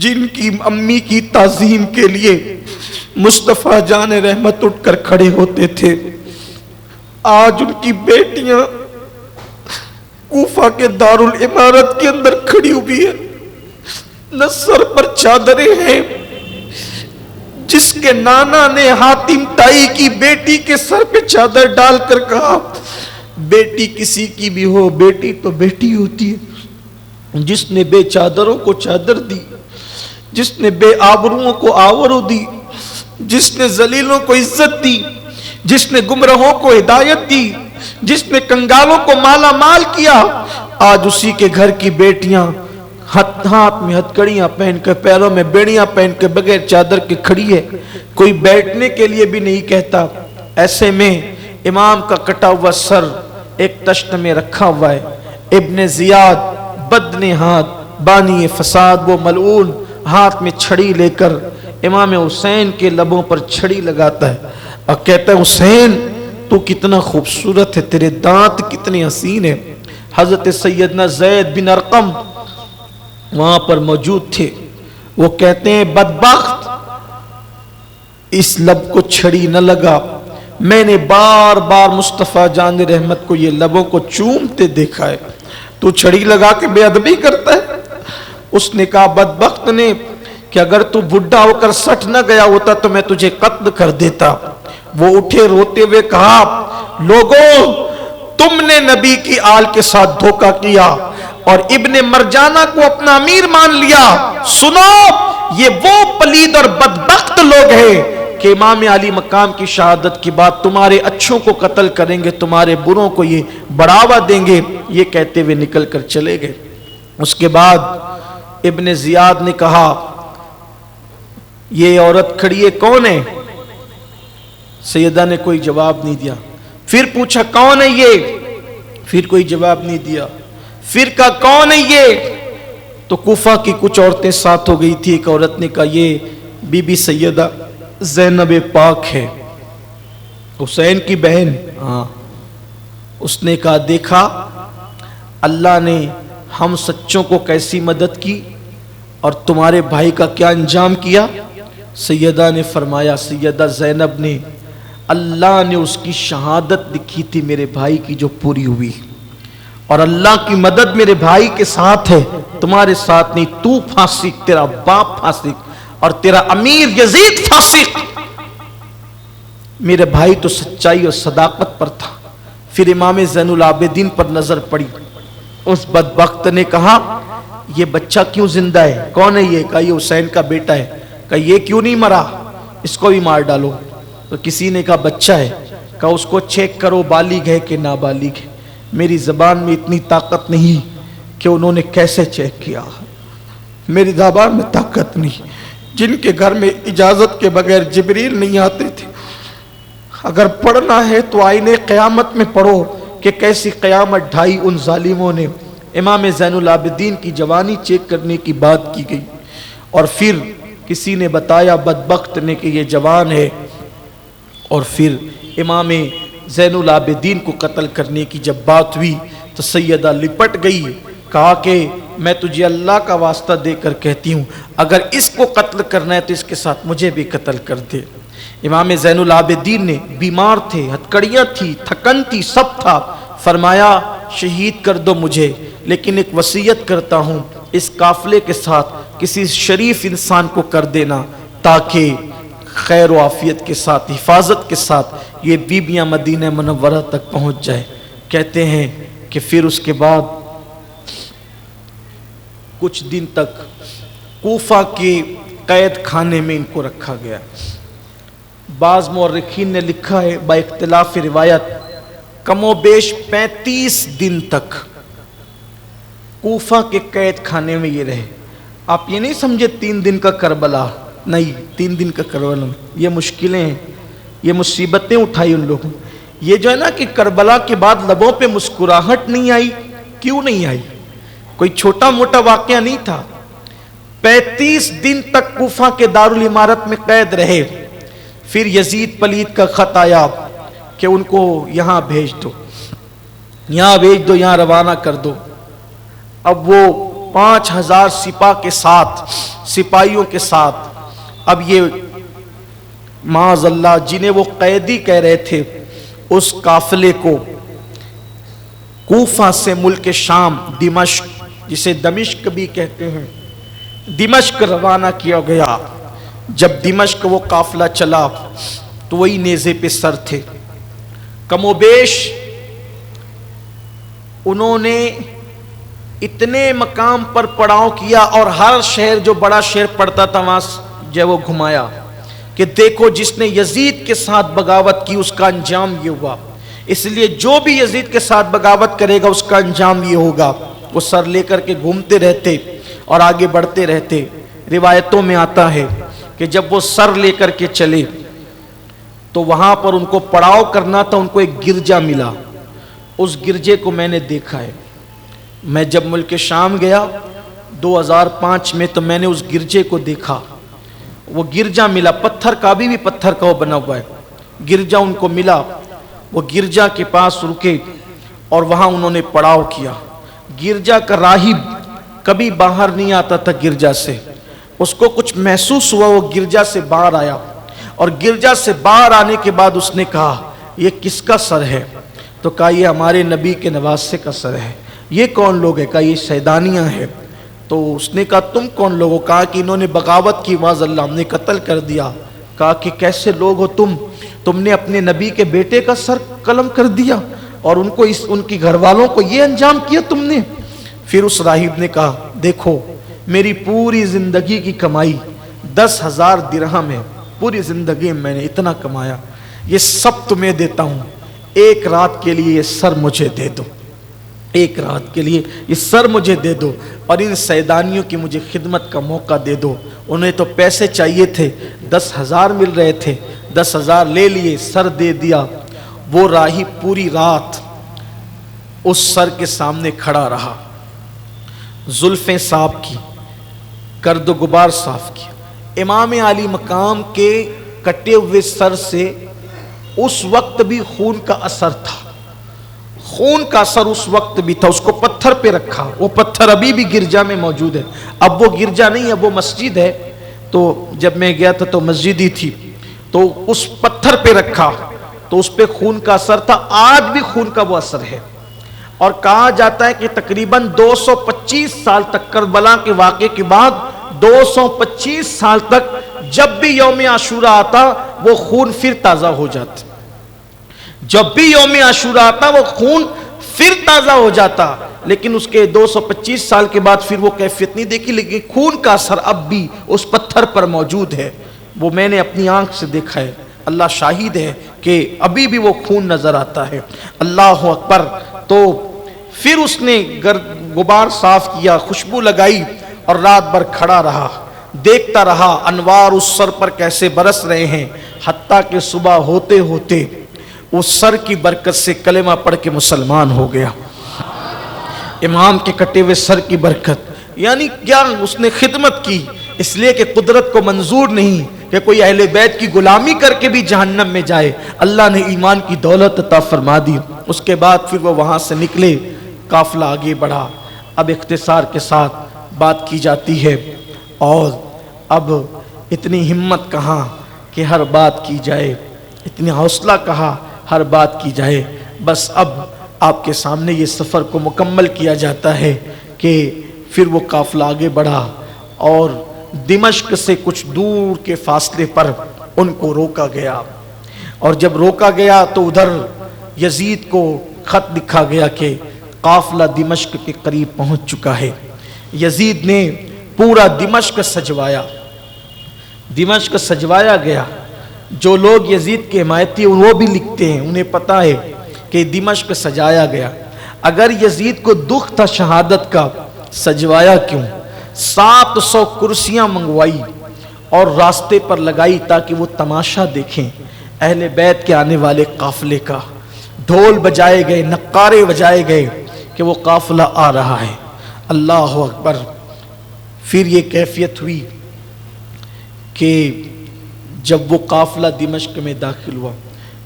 جن کی امی کی تعظیم کے لیے مصطفیٰ جان رحمت اٹھ کر کھڑے ہوتے تھے، آج ان کی بیٹیاں کوفہ کے دارالامارت کے اندر کھڑی ہوئی ہے، نہ سر پر چادریں ہیں۔ جس کے نانا نے حاتم تائی کی بیٹی کے سر پہ چادر ڈال کر کہا بیٹی کسی کی بھی ہو بیٹی تو بیٹی ہوتی ہے، جس نے بے چادروں کو چادر دی، جس نے بے آبروؤں کو آبرو دی، جس نے ذلیلوں کو عزت دی، جس نے گمراہوں کو ہدایت دی، جس نے کنگالوں کو مالا مال کیا، آج اسی کے گھر کی بیٹیاں ہاتھ میں ہتکڑیاں پہن کر، پیروں میں بیڑیاں پہن کے، بغیر چادر کے کھڑی ہے، کوئی بیٹھنے کے لیے بھی نہیں کہتا۔ ایسے میں امام کا کٹا ہوا سر ایک تشت میں رکھا ہوا ہے۔ ابن زیاد بدن ہاتھ بانی فساد، وہ ملعون ہاتھ میں چھڑی لے کر امام حسین کے لبوں پر چھڑی لگاتا ہے اور کہتا ہے حسین تو کتنا خوبصورت ہے، تیرے دانت کتنے حسین ہیں۔ حضرت سیدنا زید بن ارقم وہاں پر موجود تھے، وہ کہتے ہیں بدبخت اس لب کو چھڑی نہ لگا، میں نے بار بار مصطفیٰ جان رحمت کو یہ لبوں کو چومتے دیکھا ہے، تو چھڑی لگا کے بے ادبی کرتا ہے۔ اس نے کہا بدبخت نے کہ اگر تو بڈھا ہو کر سٹ نہ گیا ہوتا تو میں تجھے قتل کر دیتا۔ وہ اٹھے روتے ہوئے کہا لوگوں تم نے نبی کی آل کے ساتھ دھوکہ کیا اور ابن مرجانہ کو اپنا امیر مان لیا، سنو یہ وہ پلید اور بدبخت لوگ ہیں کہ امام علی مقام کی شہادت کی بات تمہارے اچھوں کو قتل کریں گے، تمہارے بروں کو یہ بڑھاوا دیں گے۔ یہ کہتے ہوئے نکل کر چلے گئے۔ اس کے بعد ابن زیاد نے کہا یہ عورت کھڑی ہے کون ہے؟ سیدہ نے کوئی جواب نہیں دیا۔ پھر پوچھا کون ہے یہ؟ پھر کوئی جواب نہیں دیا۔ پھر کہا کون ہے یہ؟ تو کوفہ کی کچھ عورتیں ساتھ ہو گئی تھی۔ ایک عورت نے کہا یہ بی بی سیدہ زینب پاک ہے، حسین کی بہن۔ ہاں۔ اس نے کہا دیکھا اللہ نے ہم سچوں کو کیسی مدد کی اور تمہارے بھائی کا کیا انجام کیا؟ سیدہ نے فرمایا، سیدہ زینب نے، اللہ نے اس کی شہادت لکھی تھی میرے بھائی کی جو پوری ہوئی، اور اللہ کی مدد میرے بھائی کے ساتھ ہے، تمہارے ساتھ نہیں۔ تو فاسق، تیرا باپ فاسق اور تیرا امیر یزید فاسق، میرے بھائی تو سچائی اور صداقت پر تھا۔ پھر امام زین العابدین پر نظر پڑی، اس بدبخت نے کہا یہ بچہ کیوں زندہ ہے؟ کون ہے یہ؟ کہا یہ حسین کا بیٹا ہے۔ کہا یہ کیوں نہیں مرا؟ اس کو بھی مار ڈالو۔ تو کسی نے کہا بچہ ہے، کہا اس کو چیک کرو بالغ ہے کہ نابالغ ہے۔ میری زبان میں اتنی طاقت نہیں کہ انہوں نے کیسے چیک کیا، میری زبان میں طاقت نہیں۔ جن کے گھر میں اجازت کے بغیر جبریل نہیں آتے تھے، اگر پڑھنا ہے تو آئینے قیامت میں پڑھو کہ کیسی قیامت ڈھائی ان ظالموں نے۔ امام زین العابدین کی جوانی چیک کرنے کی بات کی گئی، اور پھر کسی نے بتایا بدبخت نے کہ یہ جوان ہے، اور پھر امام زین العابدین کو قتل کرنے کی جب بات ہوئی تو سیدہ لپٹ گئی کہا کہ میں تجھے اللہ کا واسطہ دے کر کہتی ہوں اگر اس کو قتل کرنا ہے تو اس کے ساتھ مجھے بھی قتل کر دے۔ امام زین العابدین نے، بیمار تھے، ہتکڑیاں تھی، تھکن تھی، سب تھا، فرمایا شہید کر دو مجھے، لیکن ایک وصیت کرتا ہوں اس قافلے کے ساتھ کسی شریف انسان کو کر دینا تاکہ خیر و عافیت کے ساتھ، حفاظت کے ساتھ یہ بیبیاں مدینہ منورہ تک پہنچ جائے۔ کہتے ہیں کہ پھر اس کے بعد کچھ دن تک کوفہ کے قید خانے میں ان کو رکھا گیا۔ بعض مورخین نے لکھا ہے با اختلاف روایت کم و بیش 35 دن تک کوفہ کے قید خانے میں یہ رہے۔ آپ یہ نہیں سمجھے 3 دن کا کربلا، نہیں، 3 دن کا کربلا، یہ مشکلیں ہیں، یہ مصیبتیں اٹھائی ان لوگوں۔ یہ جو ہے نا کہ کربلا کے بعد لبوں پہ مسکراہٹ نہیں آئی، کیوں نہیں آئی؟ کوئی چھوٹا موٹا واقعہ نہیں تھا۔ 35 دن تک کوفہ کے دارالعمارت میں قید رہے۔ پھر یزید پلید کا خط آیا کہ ان کو یہاں بھیج دو، یہاں بھیج دو، یہاں روانہ کر دو۔ اب وہ 5000 سپاہ کے ساتھ، سپاہیوں کے ساتھ، اب یہ معاذ اللہ جنہیں وہ قیدی کہہ رہے تھے اس قافلے کو کوفہ سے ملک شام، دمشق جسے دمشق بھی کہتے ہیں، دمشق روانہ کیا گیا۔ جب دمشق وہ قافلہ چلا تو وہی نیزے پہ سر تھے۔ کم و بیش انہوں نے اتنے مقام پر پڑاؤ کیا اور ہر شہر جو بڑا شہر پڑتا تھا وہاں جو وہ گھمایا کہ دیکھو جس نے یزید کے ساتھ بغاوت کی اس کا انجام یہ ہوا، اس لیے جو بھی یزید کے ساتھ بغاوت کرے گا اس کا انجام یہ ہوگا۔ وہ سر لے کر کے گھومتے رہتے اور آگے بڑھتے رہتے۔ روایتوں میں آتا ہے کہ جب وہ سر لے کر کے چلے تو وہاں پر ان کو پڑاؤ کرنا تھا، ان کو ایک گرجا ملا۔ اس گرجے کو میں نے دیکھا ہے، میں جب ملک شام گیا 2005 میں تو میں نے اس گرجے کو دیکھا۔ وہ گرجا ملا، پتھر کا بھی پتھر کا وہ بنا ہوا ہے، گرجا ان کو ملا۔ وہ گرجا کے پاس رکے اور وہاں انہوں نے پڑاؤ کیا۔ گرجا کا راہب کبھی باہر نہیں آتا تھا گرجا سے، اس کو کچھ محسوس ہوا، وہ گرجا سے باہر آیا اور گرجا سے باہر آنے کے بعد اس نے کہا یہ کس کا سر ہے؟ تو کہا یہ ہمارے نبی کے نواسے کا سر ہے۔ یہ کون لوگ ہے؟ کہا یہ سیدانیاں ہیں۔ تو اس نے کہا تم کون لوگ ہو؟ کہا کہ انہوں نے بغاوت کی، معاذ اللہ ہم نے قتل کر دیا۔ کہا کہ کیسے لوگ ہو تم نے اپنے نبی کے بیٹے کا سر قلم کر دیا اور ان کی گھر والوں کو یہ انجام کیا تم نے؟ پھر اس راہب نے کہا دیکھو میری پوری زندگی کی کمائی 10,000 درہم ہے، پوری زندگی میں نے اتنا کمایا، یہ سب تمہیں دیتا ہوں، ایک رات کے لیے یہ سر مجھے دے دو، ایک رات کے لیے یہ سر مجھے دے دو اور ان سیدانیوں کی مجھے خدمت کا موقع دے دو۔ انہیں تو پیسے چاہیے تھے، 10,000 مل رہے تھے، 10,000 لے لیے، سر دے دیا۔ وہ راہب پوری رات اس سر کے سامنے کھڑا رہا، زلفیں صاف کی، گرد و غبار صاف کیا۔ امام علی مقام کے کٹے ہوئے سر سے اس وقت بھی خون کا اثر تھا، خون کا اثر اس وقت بھی تھا۔ اس کو پتھر پہ رکھا، وہ پتھر ابھی بھی گرجا میں موجود ہے۔ اب وہ گرجا نہیں ہے، وہ مسجد ہے۔ تو جب میں گیا تھا تو مسجد ہی تھی، تو اس پتھر پہ رکھا تو اس پہ خون کا اثر تھا، آج بھی خون کا وہ اثر ہے۔ اور کہا جاتا ہے کہ تقریباً 225 سال تک، کربلا کے واقعے کے بعد 225 سال تک جب بھی یوم عاشورہ آتا وہ خون پھر تازہ ہو جاتا، جب بھی یوم عاشورہ آتا وہ خون پھر تازہ ہو جاتا۔ لیکن اس کے 225 سال کے بعد پھر وہ کیفیت نہیں دیکھی، لیکن خون کا اثر اب بھی اس پتھر پر موجود ہے، وہ میں نے اپنی آنکھ سے دیکھا ہے، اللہ شاہد ہے کہ ابھی بھی وہ خون نظر آتا ہے۔ اللہ اکبر۔ تو پھر اس نے غبار صاف کیا، خوشبو لگائی اور رات بھر کھڑا رہا، دیکھتا رہا انوار اس سر پر کیسے برس رہے ہیں، حتیٰ کہ صبح ہوتے ہوتے اس سر کی برکت سے کلمہ پڑھ کے مسلمان ہو گیا۔ امام کے کٹے ہوئے سر کی برکت، یعنی کیا اس نے خدمت کی، اس لیے کہ قدرت کو منظور نہیں کہ کوئی اہل بیت کی غلامی کر کے بھی جہنم میں جائے، اللہ نے ایمان کی دولت عطا فرما دی۔ اس کے بعد پھر وہ وہاں سے نکلے، قافلہ آگے بڑھا، اب اختصار کے ساتھ بات کی جاتی ہے، اور اب اتنی ہمت کہاں کہ ہر بات کی جائے، اتنی حوصلہ کہاں ہر بات کی جائے۔ بس اب آپ کے سامنے یہ سفر کو مکمل کیا جاتا ہے کہ پھر وہ قافلہ آگے بڑھا اور دمشق سے کچھ دور کے فاصلے پر ان کو روکا گیا، اور جب روکا گیا تو ادھر یزید کو خط لکھا گیا کہ قافلہ دمشق کے قریب پہنچ چکا ہے۔ یزید نے پورا دمشق سجوایا، دمشق سجوایا گیا۔ جو لوگ یزید کے حمایتی ہیں وہ بھی لکھتے ہیں، انہیں پتہ ہے کہ دمشق سجایا گیا۔ اگر یزید کو دکھ تھا شہادت کا، سجوایا کیوں؟ 700 کرسیاں منگوائی اور راستے پر لگائی تاکہ وہ تماشا دیکھیں اہل بیت کے آنے والے قافلے کا۔ ڈھول بجائے گئے، نقارے بجائے گئے کہ وہ قافلہ آ رہا ہے۔ اللہ اکبر۔ پھر یہ کیفیت ہوئی کہ جب وہ قافلہ دمشق میں داخل ہوا،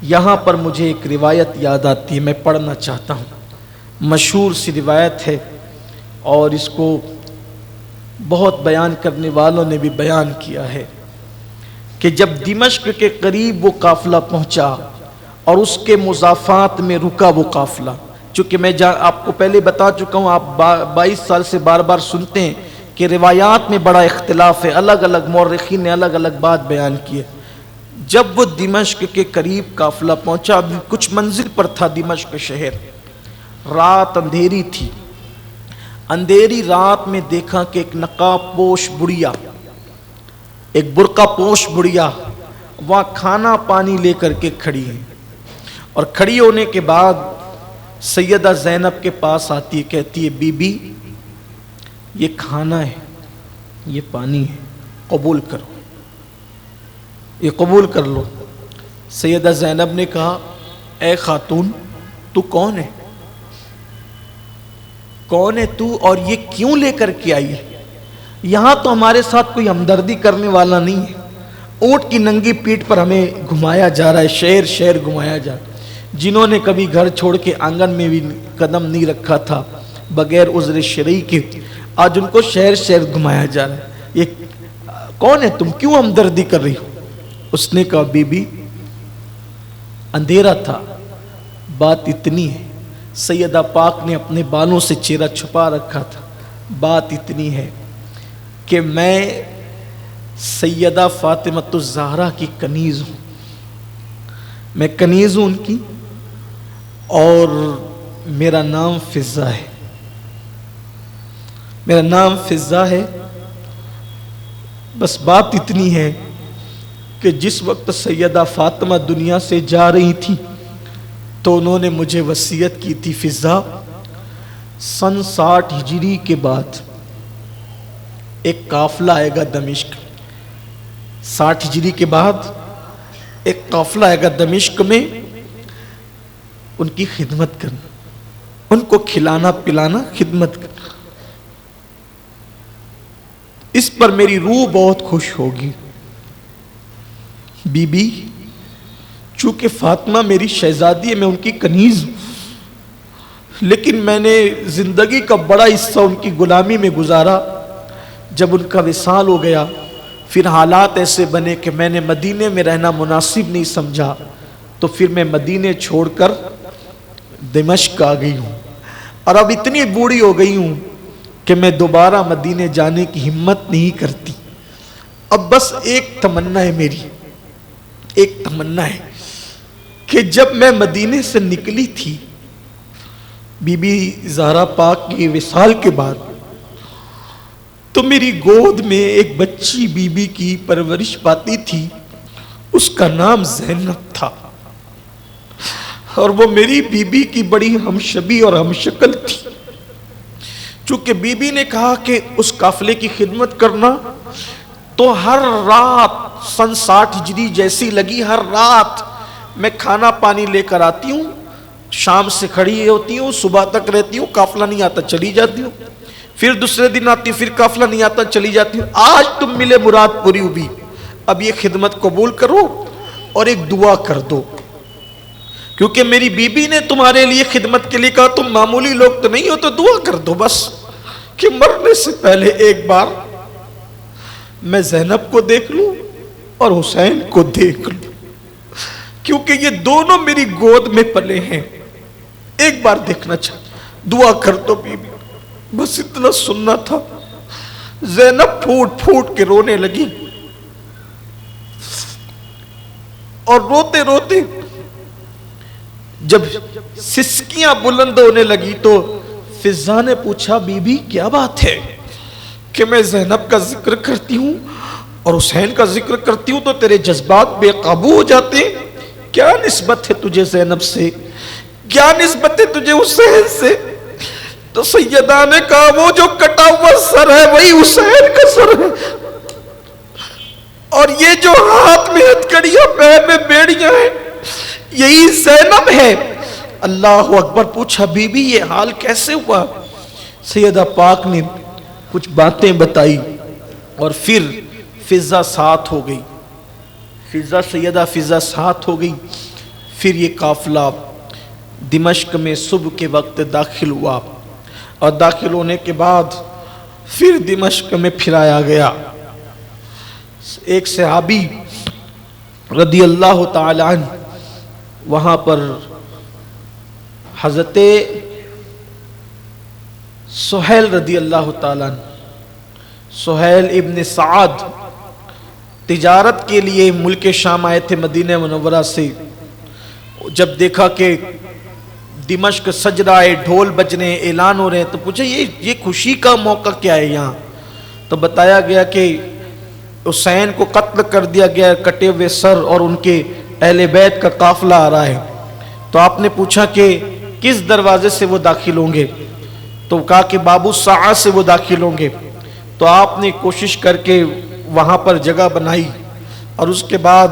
یہاں پر مجھے ایک روایت یاد آتی ہے، میں پڑھنا چاہتا ہوں۔ مشہور سی روایت ہے اور اس کو بہت بیان کرنے والوں نے بھی بیان کیا ہے کہ جب دمشق کے قریب وہ قافلہ پہنچا اور اس کے مضافات میں رکا وہ قافلہ، چونکہ میں آپ کو پہلے بتا چکا ہوں، آپ 22 سال سے بار بار سنتے ہیں کہ روایات میں بڑا اختلاف ہے، الگ الگ مورخین نے الگ الگ بات بیان کی ہے۔ جب وہ دمشق کے قریب قافلہ پہنچا، کچھ منزل پر تھا دمشق شہر، رات اندھیری تھی۔ اندھیری رات میں دیکھا کہ ایک نقاب پوش بڑھیا، ایک برقع پوش بڑھیا وہاں کھانا پانی لے کر کے کھڑی ہے، اور کھڑی ہونے کے بعد سیدہ زینب کے پاس آتی ہے، کہتی ہے بی بی یہ کھانا ہے، یہ پانی ہے، قبول کرو، یہ قبول کر لو۔ سیدہ زینب نے کہا اے خاتون تو کون ہے؟ کون ہے تو اور یہ کیوں لے کر کے آئی ہے؟ یہاں تو ہمارے ساتھ کوئی ہمدردی کرنے والا نہیں ہے، اونٹ کی ننگی پیٹھ پر ہمیں گھمایا جا رہا ہے، شہر شہر گھمایا جا رہا ہے۔ جنہوں نے کبھی گھر چھوڑ کے آنگن میں بھی قدم نہیں رکھا تھا بغیر عذر شرعی کے، آج ان کو شہر شہر گھمایا جا رہا ہے۔ یہ کون ہے تم، کیوں ہمدردی کر رہی ہو؟ اس نے کہا بی بی اندھیرا تھا، بات اتنی ہے، سیدہ پاک نے اپنے بالوں سے چہرہ چھپا رکھا تھا، بات اتنی ہے کہ میں سیدہ فاطمۃ الزہرا کی کنیز ہوں، میں کنیز ہوں ان کی، اور میرا نام فضہ ہے، میرا نام فضہ ہے۔ بس بات اتنی ہے کہ جس وقت سیدہ فاطمہ دنیا سے جا رہی تھی تو انہوں نے مجھے وصیت کی تھی فضہ سن 60 ہجری کے بعد ایک قافلہ آئے گا دمشق، 60 ہجری کے بعد ایک قافلہ آئے گا دمشق میں، ان کی خدمت کرنا، ان کو کھلانا پلانا، خدمت کرنا، اس پر میری روح بہت خوش ہوگی۔ بی بی چونکہ فاطمہ میری شہزادی ہے، میں ان کی کنیز ہوں، لیکن میں نے زندگی کا بڑا حصہ ان کی غلامی میں گزارا۔ جب ان کا وصال ہو گیا پھر حالات ایسے بنے کہ میں نے مدینے میں رہنا مناسب نہیں سمجھا، تو پھر میں مدینے چھوڑ کر دمشق آ گئی ہوں، اور اب اتنی بوڑھی ہو گئی ہوں کہ میں دوبارہ مدینے جانے کی ہمت نہیں کرتی۔ اب بس ایک تمنا ہے میری، ایک تمنا ہے کہ جب میں مدینے سے نکلی تھی بی بی زہرا پاک کے وصال کے بعد، تو میری گود میں ایک بچی بی بی کی پرورش پاتی تھی، اس کا نام زینب تھا، اور وہ میری بی بی کی بڑی ہم شبی اور ہم شکل تھی۔ چونکہ بی بی نے کہا کہ اس قافلے کی خدمت کرنا، تو ہر رات سن 60 ہجری جیسی لگی، ہر رات میں کھانا پانی لے کر آتی ہوں، شام سے کھڑی ہوتی ہوں، صبح تک رہتی ہوں، قافلہ نہیں آتا چلی جاتی ہوں، پھر دوسرے دن آتی ہوں، پھر قافلہ نہیں آتا چلی جاتی ہوں۔ آج تم ملے مراد پوری ہوئی، اب یہ خدمت قبول کرو اور ایک دعا کر دو، کیونکہ میری بی بی نے تمہارے لیے خدمت کے لیے کہا تم معمولی لوگ تو نہیں ہو، تو دعا کر دو بس۔ کہ مرنے سے پہلے ایک بار میں زینب کو دیکھ لوں اور حسین کو دیکھ لوں، کیونکہ یہ دونوں میری گود میں پلے ہیں، ایک بار دیکھنا چاہتا، دعا کر دو بی بی۔ بس اتنا سننا تھا۔ زینب پھوٹ پھوٹ کے رونے لگی اور روتے روتے جب سسکیاں بلند ہونے لگی تو فضا نے پوچھا بی بی کیا بات ہے کہ میں زینب کا ذکر کرتی ہوں اور حسین کا ذکر کرتی ہوں تو تیرے جذبات بے قابو ہو جاتے ہیں؟ کیا نسبت ہے تجھے زینب سے، کیا نسبت ہے تجھے حسین سے؟ تو سیدہ نے کہا وہ جو کٹا ہوا سر ہے وہی حسین کا سر ہے، اور یہ جو ہاتھ میں ہتھکڑیاں پیر میں بیڑیاں ہیں یہی زینب ہے۔ اللہ اکبر۔ پوچھا بی بی یہ حال کیسے ہوا؟ سیدہ پاک نے کچھ باتیں بتائی اور پھر فضا ساتھ ہو گئی، سیدہ فضا ساتھ ہو گئی۔ پھر یہ قافلہ دمشق میں صبح کے وقت داخل ہوا اور داخل ہونے کے بعد پھر دمشق میں پھرایا گیا۔ ایک صحابی رضی اللہ تعالی عنہ وہاں پر حضرت سہیل رضی اللہ تعالی عنہ، سہیل ابن سعد تجارت کے لیے ملک شام آئے تھے مدینہ منورہ سے۔ جب دیکھا کہ دمشق سج رہا ہے، ڈھول بج رہے ہیں، اعلان ہو رہے ہیں، تو پوچھا یہ خوشی کا موقع کیا ہے یہاں؟ تو بتایا گیا کہ حسین کو قتل کر دیا گیا، کٹے ہوئے سر اور ان کے اہل بیت کا قافلہ آ رہا ہے۔ تو آپ نے پوچھا کہ کس دروازے سے وہ داخل ہوں گے؟ تو کہا کہ بابو سعا سے وہ داخل ہوں گے۔ تو آپ نے کوشش کر کے وہاں پر جگہ بنائی اور اس کے بعد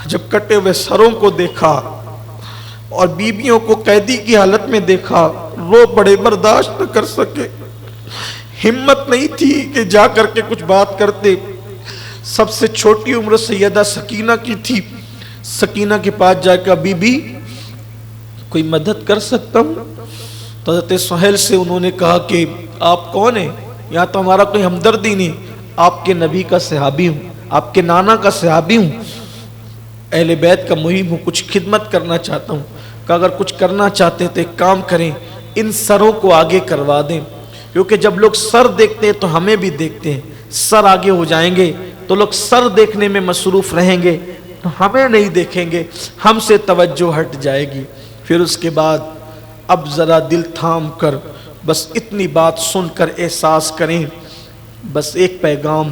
جب کٹے ہوئے سروں کو دیکھا اور بیبیوں کو قیدی کی حالت میں دیکھا، رو پڑے، برداشت نہ کر سکے، ہمت نہیں تھی کہ جا کر کے کچھ بات کرتے۔ سب سے چھوٹی عمر سیدہ سکینہ کی تھی۔ سکینہ کے پاس جا کے بی بی کوئی مدد کر سکتا ہوں؟ تو حضرت سہیل سے انہوں نے کہا کہ آپ کون ہیں؟ یہاں تو ہمارا کوئی ہمدردی نہیں، آپ کے نبی کا صحابی ہوں، آپ کے نانا کا صحابی ہوں، اہل بیت کا مہم ہوں، کچھ خدمت کرنا چاہتا ہوں۔ کہ اگر کچھ کرنا چاہتے ہیں تو ایک کام کریں، ان سروں کو آگے کروا دیں، کیونکہ جب لوگ سر دیکھتے ہیں تو ہمیں بھی دیکھتے ہیں، سر آگے ہو جائیں گے تو لوگ سر دیکھنے میں مصروف رہیں گے تو ہمیں نہیں دیکھیں گے، ہم سے توجہ ہٹ جائے گی۔ پھر اس کے بعد اب ذرا دل تھام کر بس اتنی بات سن کر احساس کریں، بس ایک پیغام،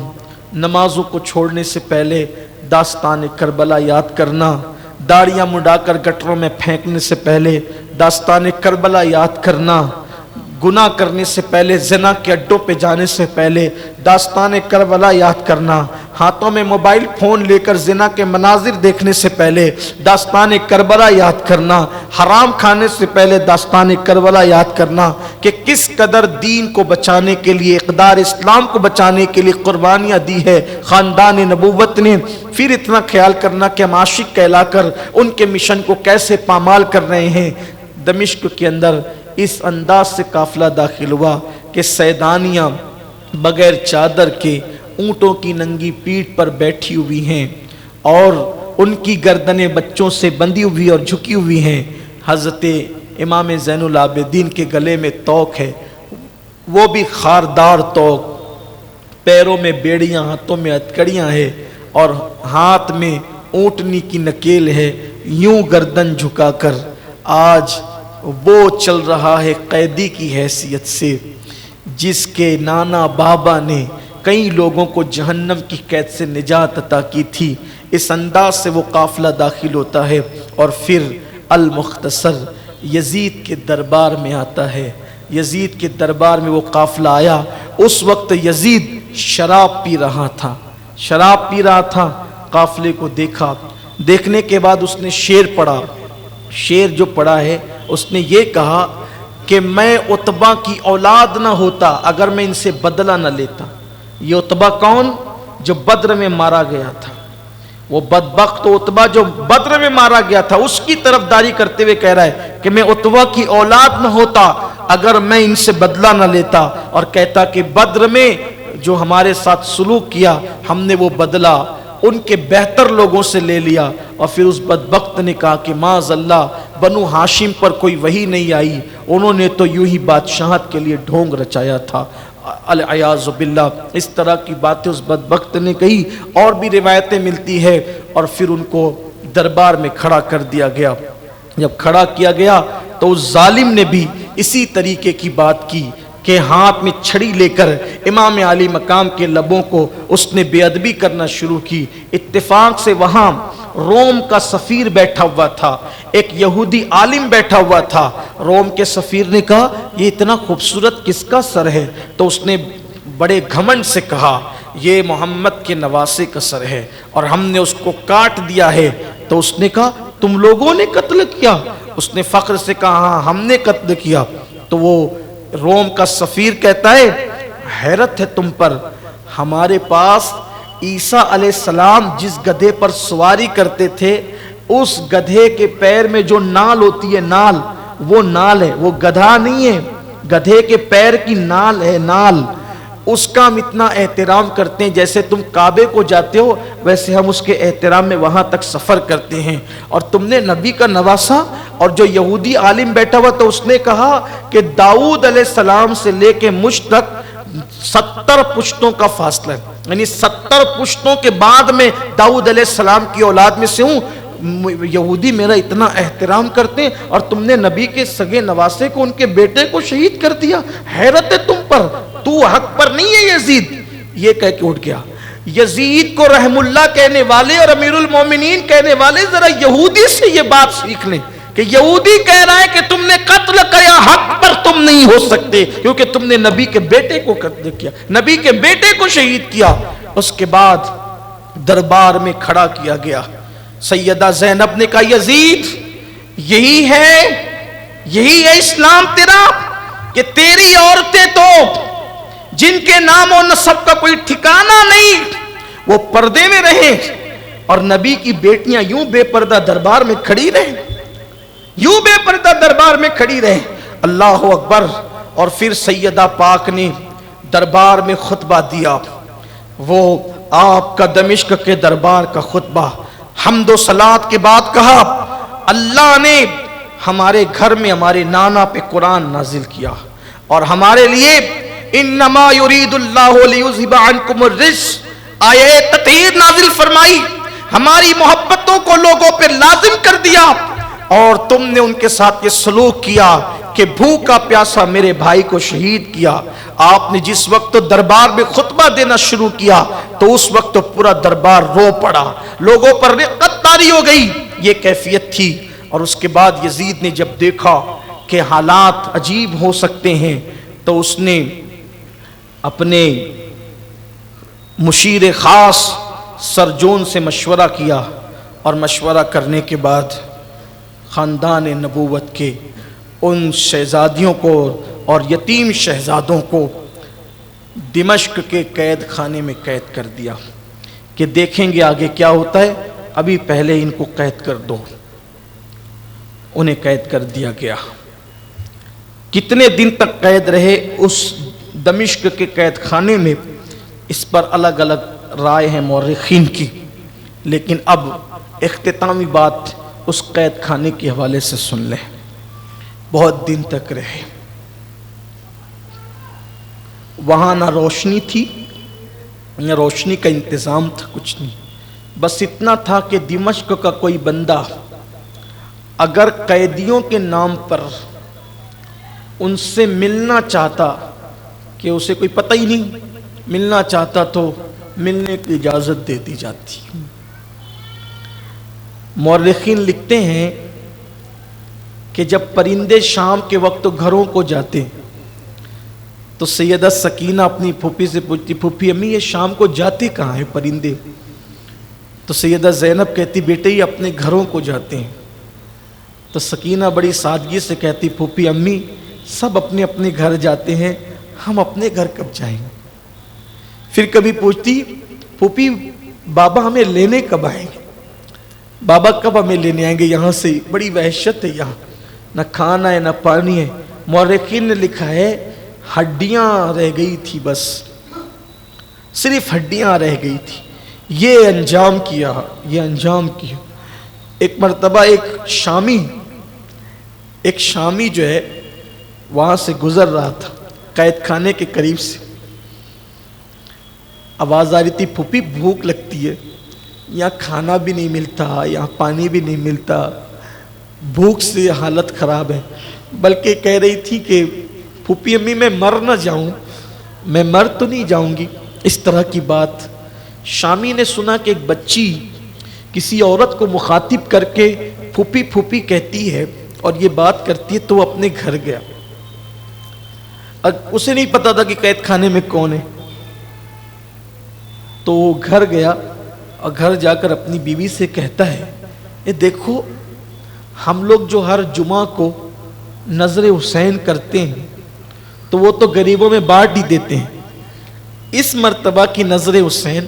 نمازوں کو چھوڑنے سے پہلے داستان کربلا یاد کرنا، داڑیاں مڈا کر گٹروں میں پھینکنے سے پہلے داستان کربلا یاد کرنا، گناہ کرنے سے پہلے، زنا کے اڈوں پہ جانے سے پہلے داستان کربلا یاد کرنا، ہاتھوں میں موبائل فون لے کر زنا کے مناظر دیکھنے سے پہلے داستان کربلا یاد کرنا، حرام کھانے سے پہلے داستان کربلا یاد کرنا کہ کس قدر دین کو بچانے کے لیے، اقدار اسلام کو بچانے کے لیے قربانیاں دی ہے خاندان نبوت نے۔ پھر اتنا خیال کرنا کہ ہم عاشق کہلا کر ان کے مشن کو کیسے پامال کر رہے ہیں۔ دمشق کے اندر اس انداز سے قافلہ داخل ہوا کہ سیدانیاں بغیر چادر کے اونٹوں کی ننگی پیٹھ پر بیٹھی ہوئی ہیں اور ان کی گردنیں بچوں سے بندھی ہوئی اور جھکی ہوئی ہیں۔ حضرت امام زین العابدین کے گلے میں توق ہے، وہ بھی خاردار توق، پیروں میں بیڑیاں، ہاتھوں میں ہتھکڑیاں ہیں اور ہاتھ میں اونٹنی کی نکیل ہے، یوں گردن جھکا کر آج وہ چل رہا ہے قیدی کی حیثیت سے، جس کے نانا بابا نے کئی لوگوں کو جہنم کی قید سے نجات عطا کی تھی۔ اس انداز سے وہ قافلہ داخل ہوتا ہے اور پھر المختصر یزید کے دربار میں آتا ہے۔ یزید کے دربار میں وہ قافلہ آیا، اس وقت یزید شراب پی رہا تھا، قافلے کو دیکھا، دیکھنے کے بعد اس نے شعر پڑھا۔ شعر جو پڑھا ہے اس نے یہ کہا کہ میں عتبہ کی اولاد نہ ہوتا اگر میں ان سے بدلہ نہ لیتا۔ یہ عتبہ کون؟ جو بدر میں مارا گیا تھا، وہ بدبخت عتبہ جو بدر میں مارا گیا تھا، اس کی طرف داری کرتے ہوئے کہہ رہا ہے کہ میں عتبہ کی اولاد نہ ہوتا اگر میں ان سے بدلہ نہ لیتا اور کہتا کہ بدر میں جو ہمارے ساتھ سلوک کیا ہم نے وہ بدلہ ان کے بہتر لوگوں سے لے لیا، اور پھر اس بدبخت نے کہا کہ معاذ اللہ بنو ہاشم پر کوئی وحی نہیں آئی، انہوں نے تو یوں ہی بادشاہت کے لیے ڈھونگ رچایا تھا، العیاذ باللہ۔ اس طرح کی باتیں اس بدبخت نے کہی، اور بھی روایتیں ملتی ہے، اور پھر ان کو دربار میں کھڑا کر دیا گیا۔ جب کھڑا کیا گیا تو اس ظالم نے بھی اسی طریقے کی بات کی کہ ہاتھ میں چھڑی لے کر امام علی مقام کے لبوں کو اس نے بے ادبی کرنا شروع کی۔ اتفاق سے وہاں روم کا سفیر بیٹھا ہوا تھا، ایک یہودی عالم بیٹھا ہوا تھا۔ روم کے سفیر نے کہا یہ اتنا خوبصورت کس کا سر ہے؟ تو اس نے بڑے گھمنڈ سے کہا یہ محمد کے نواسے کا سر ہے اور ہم نے اس کو کاٹ دیا ہے۔ تو اس نے کہا تم لوگوں نے قتل کیا؟ اس نے فخر سے کہا ہاں ہم نے قتل کیا۔ تو وہ روم کا سفیر کہتا ہے حیرت ہے تم پر، ہمارے پاس عیسیٰ علیہ السلام جس گدھے پر سواری کرتے تھے اس گدھے کے پیر میں جو نال ہوتی ہے، نال، وہ نال ہے، وہ گدھا نہیں ہے، گدھے کے پیر کی نال ہے، نال، اس کا ہم اتنا احترام کرتے ہیں، جیسے تم کعبے کو جاتے ہو ویسے ہم اس کے احترام میں وہاں تک سفر کرتے ہیں۔ اور تم نے نبی کا نواسا، اور جو یہودی عالم بیٹھا ہوا تو اس نے کہا کہ داؤد علیہ السلام سے لے کے مجھ تک 70 پشتوں کا فاصلہ ہے، یعنی 70 پشتوں کے بعد میں داؤد علیہ السلام کی اولاد میں سے ہوں، یہودی میرا اتنا احترام کرتے ہیں اور تم نے نبی کے سگے نواسے کو، ان کے بیٹے کو شہید کر دیا، حیرت ہے تم پر، تو حق پر نہیں ہے یزید۔ یہ کہہ کے اٹھ گیا۔ یزید کو رحم اللہ کہنے والے اور امیر المومنین کہنے والے ذرا یہودی سے یہ بات سیکھ لیں کہ یہودی کہہ رہا ہے کہ تم نے قتل کیا، حق پر تم نہیں ہو سکتے کیونکہ تم نے نبی کے بیٹے کو قتل کیا، نبی کے بیٹے کو شہید کیا۔ اس کے بعد دربار میں کھڑا کیا گیا۔ سیدہ زینب نے کہا یزید یہی ہے اسلام تیرا کہ تیری عورتیں تو جن کے نام و نسب کا کوئی ٹھکانہ نہیں وہ پردے میں رہیں اور نبی کی بیٹیاں یوں بے پردہ دربار میں کھڑی رہیں، یوں بے پردہ دربار میں کھڑی رہیں۔ اللہ اکبر۔ اور پھر سیدہ پاک نے دربار میں خطبہ دیا، وہ آپ کا دمشق کے دربار کا خطبہ، حمد و صلات کے بعد کہا اللہ نے ہمارے گھر میں ہمارے نانا پہ قرآن نازل کیا اور ہمارے لیے انما یرید اللہ لیذھب عنکم الرجس آیے تطہیر نازل فرمائی، ہماری محبتوں کو لوگوں پہ لازم کر دیا، اور تم نے ان کے ساتھ یہ سلوک کیا کہ بھوکا پیاسا میرے بھائی کو شہید کیا۔ آپ نے جس وقت دربار میں خطبہ دینا شروع کیا تو اس وقت پورا دربار رو پڑا، لوگوں پر رقت طاری ہو گئی، یہ کیفیت تھی۔ اور اس کے بعد یزید نے جب دیکھا کہ حالات عجیب ہو سکتے ہیں تو اس نے اپنے مشیر خاص سرجون سے مشورہ کیا، اور مشورہ کرنے کے بعد خاندان نبوت کے ان شہزادیوں کو اور یتیم شہزادوں کو دمشق کے قید خانے میں قید کر دیا کہ دیکھیں گے آگے کیا ہوتا ہے، ابھی پہلے ان کو قید کر دو۔ انہیں قید کر دیا گیا۔ کتنے دن تک قید رہے اس دمشق کے قید خانے میں، اس پر الگ الگ رائے ہیں مورخین کی، لیکن اب اختتامی بات اس قید خانے کے حوالے سے سن لیں۔ بہت دن تک رہے، وہاں نہ روشنی تھی نہ روشنی کا انتظام تھا، کچھ نہیں، بس اتنا تھا کہ دمشق کا کوئی بندہ اگر قیدیوں کے نام پر ان سے ملنا چاہتا، کہ اسے کوئی پتہ ہی نہیں، ملنا چاہتا تو ملنے کی اجازت دے دی جاتی۔ مورخین لکھتے ہیں کہ جب پرندے شام کے وقت گھروں کو جاتے تو سیدہ سکینہ اپنی پھوپھی سے پوچھتی پھوپھی امی یہ شام کو جاتے کہاں ہیں پرندے؟ تو سیدہ زینب کہتی بیٹے یہ اپنے گھروں کو جاتے ہیں۔ تو سکینہ بڑی سادگی سے کہتی پھوپھی امی سب اپنے اپنے گھر جاتے ہیں، ہم اپنے گھر کب جائیں گے؟ پھر کبھی پوچھتی پھوپھی بابا ہمیں لینے کب آئیں گے؟ بابا کب ہمیں لینے آئیں گے؟ یہاں سے بڑی وحشت ہے، یہاں نہ کھانا ہے نہ پانی ہے۔ مورخین نے لکھا ہے ہڈیاں رہ گئی تھی، بس صرف ہڈیاں رہ گئی تھی. یہ انجام کیا. ایک مرتبہ ایک شامی جو ہے وہاں سے گزر رہا تھا، قید خانے کے قریب سے. آواز آ رہی تھی، پھوپھی بھوک لگتی ہے، یہاں کھانا بھی نہیں ملتا، یہاں پانی بھی نہیں ملتا، بھوک سے حالت خراب ہے. بلکہ کہہ رہی تھی کہ پھوپھی امی میں مر نہ جاؤں، میں مر تو نہیں جاؤں گی. اس طرح کی بات. شامی نے سنا کہ ایک بچی کسی عورت کو مخاطب کر کے پھوپھی پھوپھی کہتی ہے اور یہ بات کرتی ہے، تو وہ اپنے گھر گیا. اسے نہیں پتا تھا کہ قید خانے میں کون ہے. تو وہ گھر گیا اور گھر جا کر اپنی بیوی سے کہتا ہے، یہ دیکھو ہم لوگ جو ہر جمعہ کو نظر حسین کرتے ہیں تو وہ تو غریبوں میں بانٹ ہی دیتے ہیں. اس مرتبہ کی نظر حسین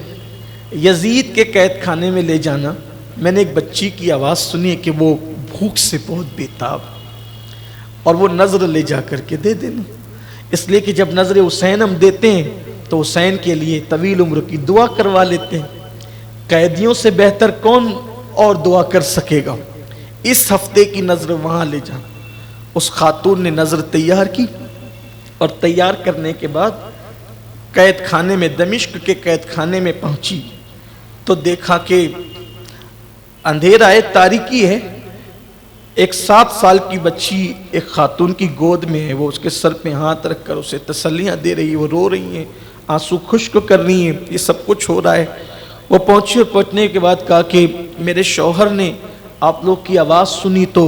یزید کے قید خانے میں لے جانا، میں نے ایک بچی کی آواز سنی ہے کہ وہ بھوک سے بہت بیتاب، اور وہ نظر لے جا کر کے دے دینا. اس لیے کہ جب نظر حسین ہم دیتے ہیں تو حسین کے لیے طویل عمر کی دعا کروا لیتے ہیں. قیدیوں سے بہتر کون اور دعا کر سکے گا. اس ہفتے کی نظر وہاں لے جانا. اس خاتون نے نظر تیار کی اور تیار کرنے کے بعد قید خانے میں، دمشق کے قید خانے میں پہنچی تو دیکھا کہ اندھیرا ہے، تاریکی ہے. ایک 7 سال کی بچی ایک خاتون کی گود میں ہے، وہ اس کے سر پہ ہاتھ رکھ کر اسے تسلیاں دے رہی ہے، وہ رو رہی ہیں، آنسو خشک کر رہی ہیں. یہ سب کچھ ہو رہا ہے. وہ پہنچی اور پہنچنے کے بعد کہا کہ میرے شوہر نے آپ لوگ کی آواز سنی تو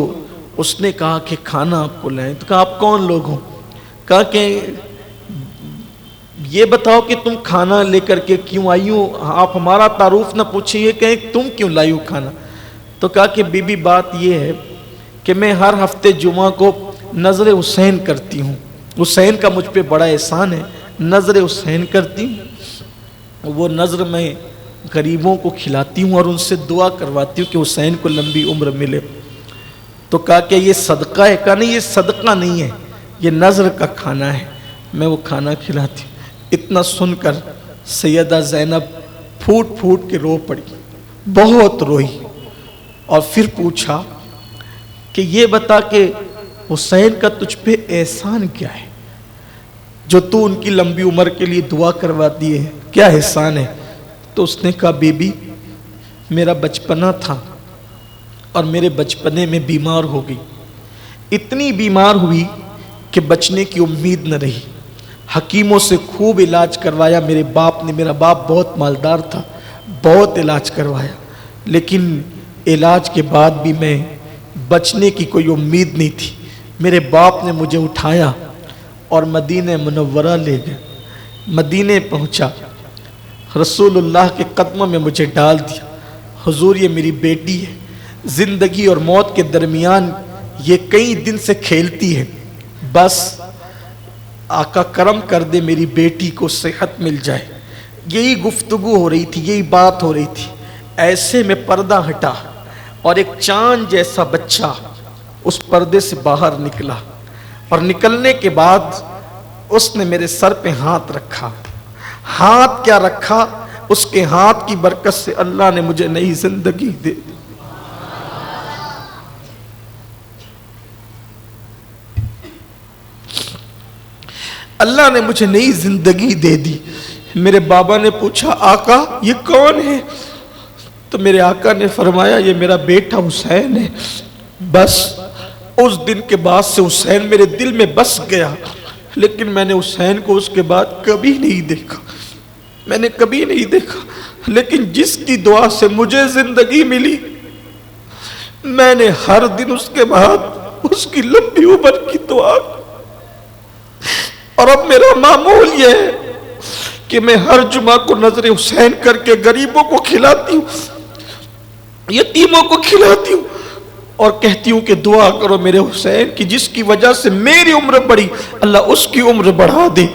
اس نے کہا کہ کھانا آپ کو لائیں. تو کہا آپ کون لوگ ہو؟ کہا کہ یہ بتاؤ کہ تم کھانا لے کر کے کیوں آئی ہو، آپ ہمارا تعارف نہ پوچھیں، یہ کہیں تم کیوں لائی ہو کھانا. تو کہا کہ بی بی بات یہ ہے کہ میں ہر ہفتے جمعہ کو نظر حسین کرتی ہوں، حسین کا مجھ پہ بڑا احسان ہے، نظر حسین کرتی ہوں. وہ نظر میں غریبوں کو کھلاتی ہوں اور ان سے دعا کرواتی ہوں کہ حسین کو لمبی عمر ملے. تو کہا کہ یہ صدقہ ہے. کہا نہیں، یہ صدقہ نہیں ہے، یہ نظر کا کھانا ہے، میں وہ کھانا کھلاتی ہوں. اتنا سن کر سیدہ زینب پھوٹ پھوٹ کے رو پڑی، بہت روئی. اور پھر پوچھا کہ یہ بتا کہ حسین کا تجھ پہ احسان کیا ہے جو تو ان کی لمبی عمر کے لیے دعا کرواتی ہے، کیا احسان ہے؟ تو اس نے کہا بی بی میرا بچپنا تھا اور میرے بچپنے میں بیمار ہو گئی. اتنی بیمار ہوئی کہ بچنے کی امید نہ رہی. حکیموں سے خوب علاج کروایا میرے باپ نے، میرا باپ بہت مالدار تھا، بہت علاج کروایا، لیکن علاج کے بعد بھی میں بچنے کی کوئی امید نہیں تھی. میرے باپ نے مجھے اٹھایا اور مدینہ منورہ لے گئے. مدینہ پہنچا، رسول اللہ کے قدموں میں مجھے ڈال دیا. حضور یہ میری بیٹی ہے، زندگی اور موت کے درمیان یہ کئی دن سے کھیلتی ہے، بس آقا کرم کر دے میری بیٹی کو صحت مل جائے. یہی گفتگو ہو رہی تھی، یہی بات ہو رہی تھی. ایسے میں پردہ ہٹا اور ایک چاند جیسا بچہ اس پردے سے باہر نکلا، اور نکلنے کے بعد اس نے میرے سر پہ ہاتھ رکھا. ہاتھ کیا رکھا، اس کے ہاتھ کی برکت سے اللہ نے مجھے نئی زندگی دے دی. اللہ نے مجھے نئی زندگی دے دی. میرے بابا نے پوچھا آقا یہ کون ہے؟ تو میرے آقا نے فرمایا یہ میرا بیٹا حسین ہے. بس اس دن کے بعد سے حسین میرے دل میں بس گیا، لیکن میں نے حسین کو اس کے بعد کبھی نہیں دیکھا، میں نے کبھی نہیں دیکھا. لیکن جس کی دعا سے مجھے زندگی ملی، میں نے ہر دن اس کے بعد اس کی لمبی عمر کی دعا. اور اب میرا معمول یہ ہے کہ میں ہر جمعہ کو نظر حسین کر کے غریبوں کو کھلاتی ہوں، یتیموں کو کھلاتی ہوں، اور کہتی ہوں کہ دعا کرو میرے حسین کی، جس کی وجہ سے میری عمر بڑھی، اللہ اس کی عمر بڑھا دے.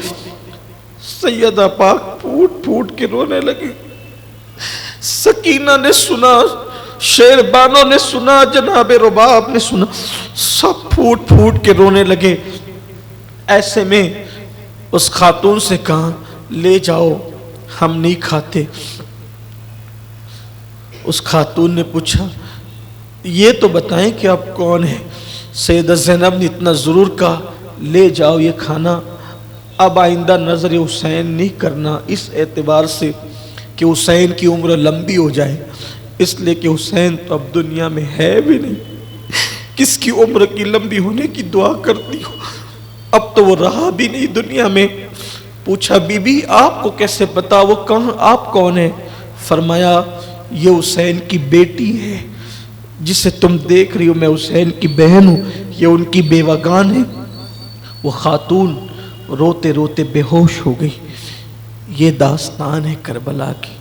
سیدہ پاک پھوٹ پھوٹ کے رونے لگی. سکینہ نے سنا، شیربانوں نے سنا، جناب رباب نے سنا، سب پھوٹ پھوٹ کے رونے لگے. ایسے میں اس خاتون سے کہا لے جاؤ، ہم نہیں کھاتے۔ اس خاتون نے پوچھا یہ تو بتائیں کہ آپ کون ہیں؟ سیدہ زینب نے اتنا ضرور کہا لے جاؤ یہ کھانا، اب آئندہ نظر حسین نہیں کرنا، اس اعتبار سے کہ حسین کی عمر لمبی ہو جائے، اس لیے کہ حسین تو اب دنیا میں ہے بھی نہیں، کس کی عمر کی لمبی ہونے کی دعا کرتی ہو، اب تو وہ رہا بھی نہیں دنیا میں۔ پوچھا بی بی آپ کو کیسے پتا وہ کہاں، آپ کون ہیں؟ فرمایا یہ حسین کی بیٹی ہے جسے تم دیکھ رہی ہو، میں حسین کی بہن ہوں، یہ ان کی بیوگان ہے۔ وہ خاتون روتے روتے بے ہوش ہو گئی۔ یہ داستان ہے کربلا کی۔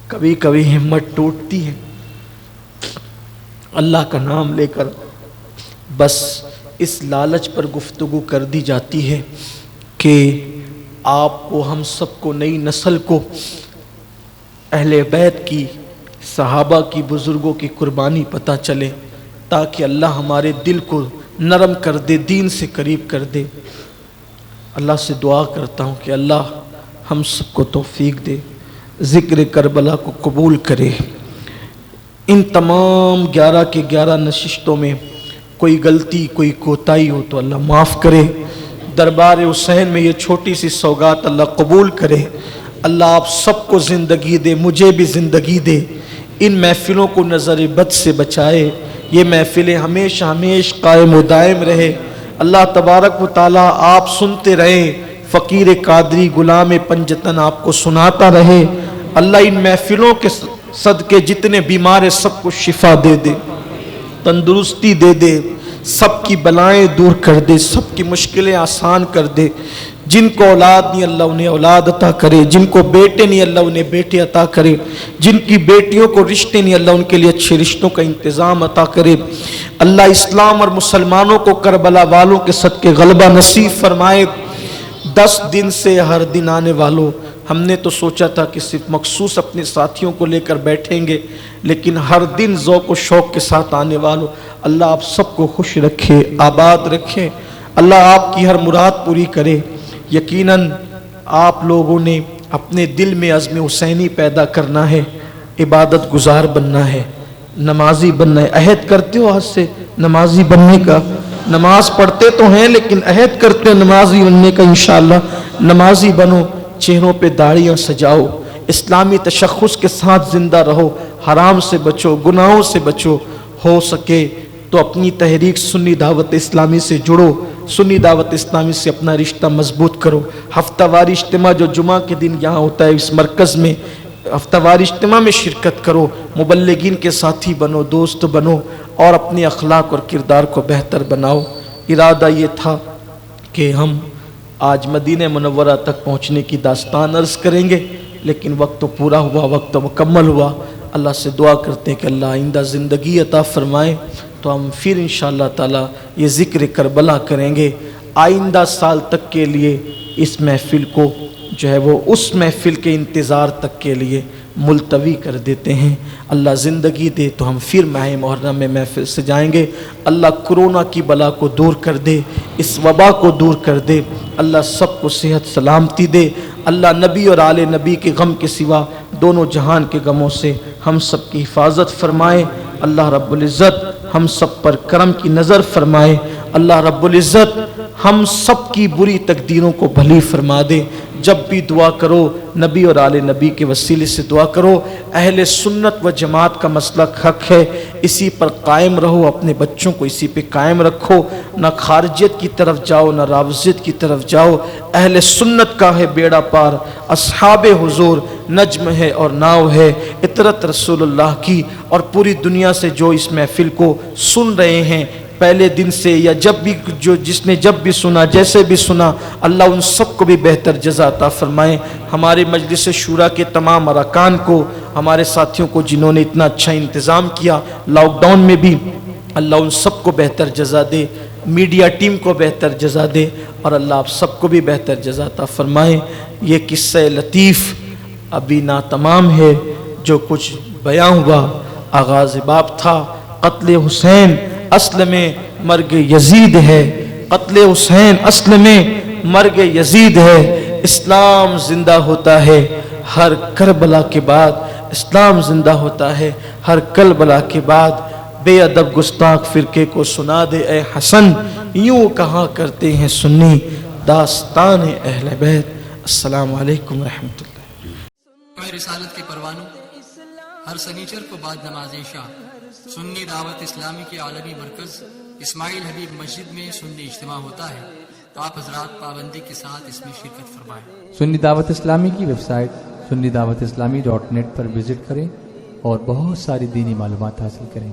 کبھی کبھی ہمت ٹوٹتی ہے، اللہ کا نام لے کر بس اس لالچ پر گفتگو کر دی جاتی ہے کہ آپ کو، ہم سب کو، نئی نسل کو اہل بیت کی، صحابہ کی، بزرگوں کی قربانی پتہ چلے، تاکہ اللہ ہمارے دل کو نرم کر دے، دین سے قریب کر دے۔ اللہ سے دعا کرتا ہوں کہ اللہ ہم سب کو توفیق دے، ذکر کربلا کو قبول کرے۔ ان تمام 11 کے 11 نشستوں میں کوئی غلطی، کوئی کوتاہی ہو تو اللہ معاف کرے۔ دربار حسین میں یہ چھوٹی سی سوگات اللہ قبول کرے۔ اللہ آپ سب کو زندگی دے، مجھے بھی زندگی دے، ان محفلوں کو نظر بد سے بچائے، یہ محفلیں ہمیشہ ہمیشہ قائم و دائم رہے۔ اللہ تبارک و تعالیٰ آپ سنتے رہیں، فقیر قادری غلام پنجتن آپ کو سناتا رہے۔ اللہ ان محفلوں کے صدقے جتنے بیمار ہیں سب کو شفا دے دے، تندرستی دے دے، سب کی بلائیں دور کر دے، سب کی مشکلیں آسان کر دے۔ جن کو اولاد نہیں اللہ انہیں اولاد عطا کرے، جن کو بیٹے نہیں اللہ انہیں بیٹے عطا کرے، جن کی بیٹیوں کو رشتے نہیں اللہ ان کے لیے اچھے رشتوں کا انتظام عطا کرے۔ اللہ اسلام اور مسلمانوں کو کربلا والوں کے صدقے غلبہ نصیب فرمائے۔ 10 دن سے ہر دن آنے والوں، ہم نے تو سوچا تھا کہ صرف مخصوص اپنے ساتھیوں کو لے کر بیٹھیں گے، لیکن ہر دن ذوق و شوق کے ساتھ آنے والوں، اللہ آپ سب کو خوش رکھے، آباد رکھے، اللہ آپ کی ہر مراد پوری کرے۔ یقیناً آپ لوگوں نے اپنے دل میں عزم حسینی پیدا کرنا ہے، عبادت گزار بننا ہے، نمازی بننا ہے۔ عہد کرتے ہو آج سے نمازی بننے کا؟ نماز پڑھتے تو ہیں لیکن عہد کرتے ہو نمازی بننے کا؟ انشاءاللہ نمازی بنو، چہروں پہ داڑیاں سجاؤ، اسلامی تشخص کے ساتھ زندہ رہو، حرام سے بچو، گناہوں سے بچو، ہو سکے تو اپنی تحریک سنی دعوت اسلامی سے جڑو، سنی دعوت اسلامی سے اپنا رشتہ مضبوط کرو۔ ہفتہ واری اجتماع جو جمعہ کے دن یہاں ہوتا ہے اس مرکز میں، ہفتہ واری اجتماع میں شرکت کرو، مبلغین کے ساتھی بنو، دوست بنو، اور اپنے اخلاق اور کردار کو بہتر بناؤ۔ ارادہ یہ تھا کہ ہم آج مدینہ منورہ تک پہنچنے کی داستان عرض کریں گے، لیکن وقت تو پورا ہوا، وقت تو مکمل ہوا۔ اللہ سے دعا کرتے ہیں کہ اللہ آئندہ زندگی عطا فرمائے تو ہم پھر انشاءاللہ تعالی یہ ذکر کربلا کریں گے۔ آئندہ سال تک کے لیے اس محفل کو جو ہے وہ اس محفل کے انتظار تک کے لیے ملتوی کر دیتے ہیں۔ اللہ زندگی دے تو ہم پھر ماہ محرم میں محفل سے جائیں گے۔ اللہ کرونا کی بلا کو دور کر دے، اس وبا کو دور کر دے، اللہ سب کو صحت سلامتی دے۔ اللہ نبی اور آل نبی کے غم کے سوا دونوں جہان کے غموں سے ہم سب کی حفاظت فرمائے۔ اللہ رب العزت ہم سب پر کرم کی نظر فرمائے۔ اللہ رب العزت ہم سب کی بری تقدیروں کو بھلی فرما دے۔ جب بھی دعا کرو نبی اور آل نبی کے وسیلے سے دعا کرو۔ اہل سنت و جماعت کا مسلک حق ہے، اسی پر قائم رہو، اپنے بچوں کو اسی پہ قائم رکھو، نہ خارجیت کی طرف جاؤ نہ رافضیت کی طرف جاؤ۔ اہل سنت کا ہے بیڑا پار، اصحاب حضور نجم ہے اور ناؤ ہے، اطرت رسول اللہ کی۔ اور پوری دنیا سے جو اس محفل کو سن رہے ہیں پہلے دن سے یا جب بھی جس نے جب بھی سنا، جیسے بھی سنا، اللہ ان سب کو بھی بہتر جزا عطا فرمائے۔ ہمارے مجلس شورا کے تمام ارکان کو، ہمارے ساتھیوں کو جنہوں نے اتنا اچھا انتظام کیا لاک ڈاؤن میں بھی، اللہ ان سب کو بہتر جزا دے، میڈیا ٹیم کو بہتر جزا دے، اور اللہ آپ سب کو بھی بہتر جزا عطا فرمائے۔ یہ قصہ لطیف ابھی ناتمام ہے، جو کچھ بیان ہوا آغاز باب تھا، قتل حسین، اصل میں مرگ یزید ہے، قتل حسین اصل میں مرگ یزید ہے. اسلام زندہ ہوتا ہے ہر کربلا کے بعد، اسلام زندہ ہوتا ہے ہر کربلا کے بعد. بے ادب گستاخ فرقے کو سنا دے اے حسن، یوں کہا کرتے ہیں سنی داستان اہل بیت. السلام علیکم ورحمۃ اللہ. رسالت کے پروانوں، ہر سنیچر کو بعد نماز عشاء سنی دعوت اسلامی کے عالمی مرکز اسماعیل حبیب مسجد میں سنی اجتماع ہوتا ہے. تو آپ حضرات پابندی کے ساتھ اس میں شرکت فرمائیں. سنی دعوت اسلامی کی website sunni dawat islami.net پر وزٹ کریں اور بہت ساری دینی معلومات حاصل کریں.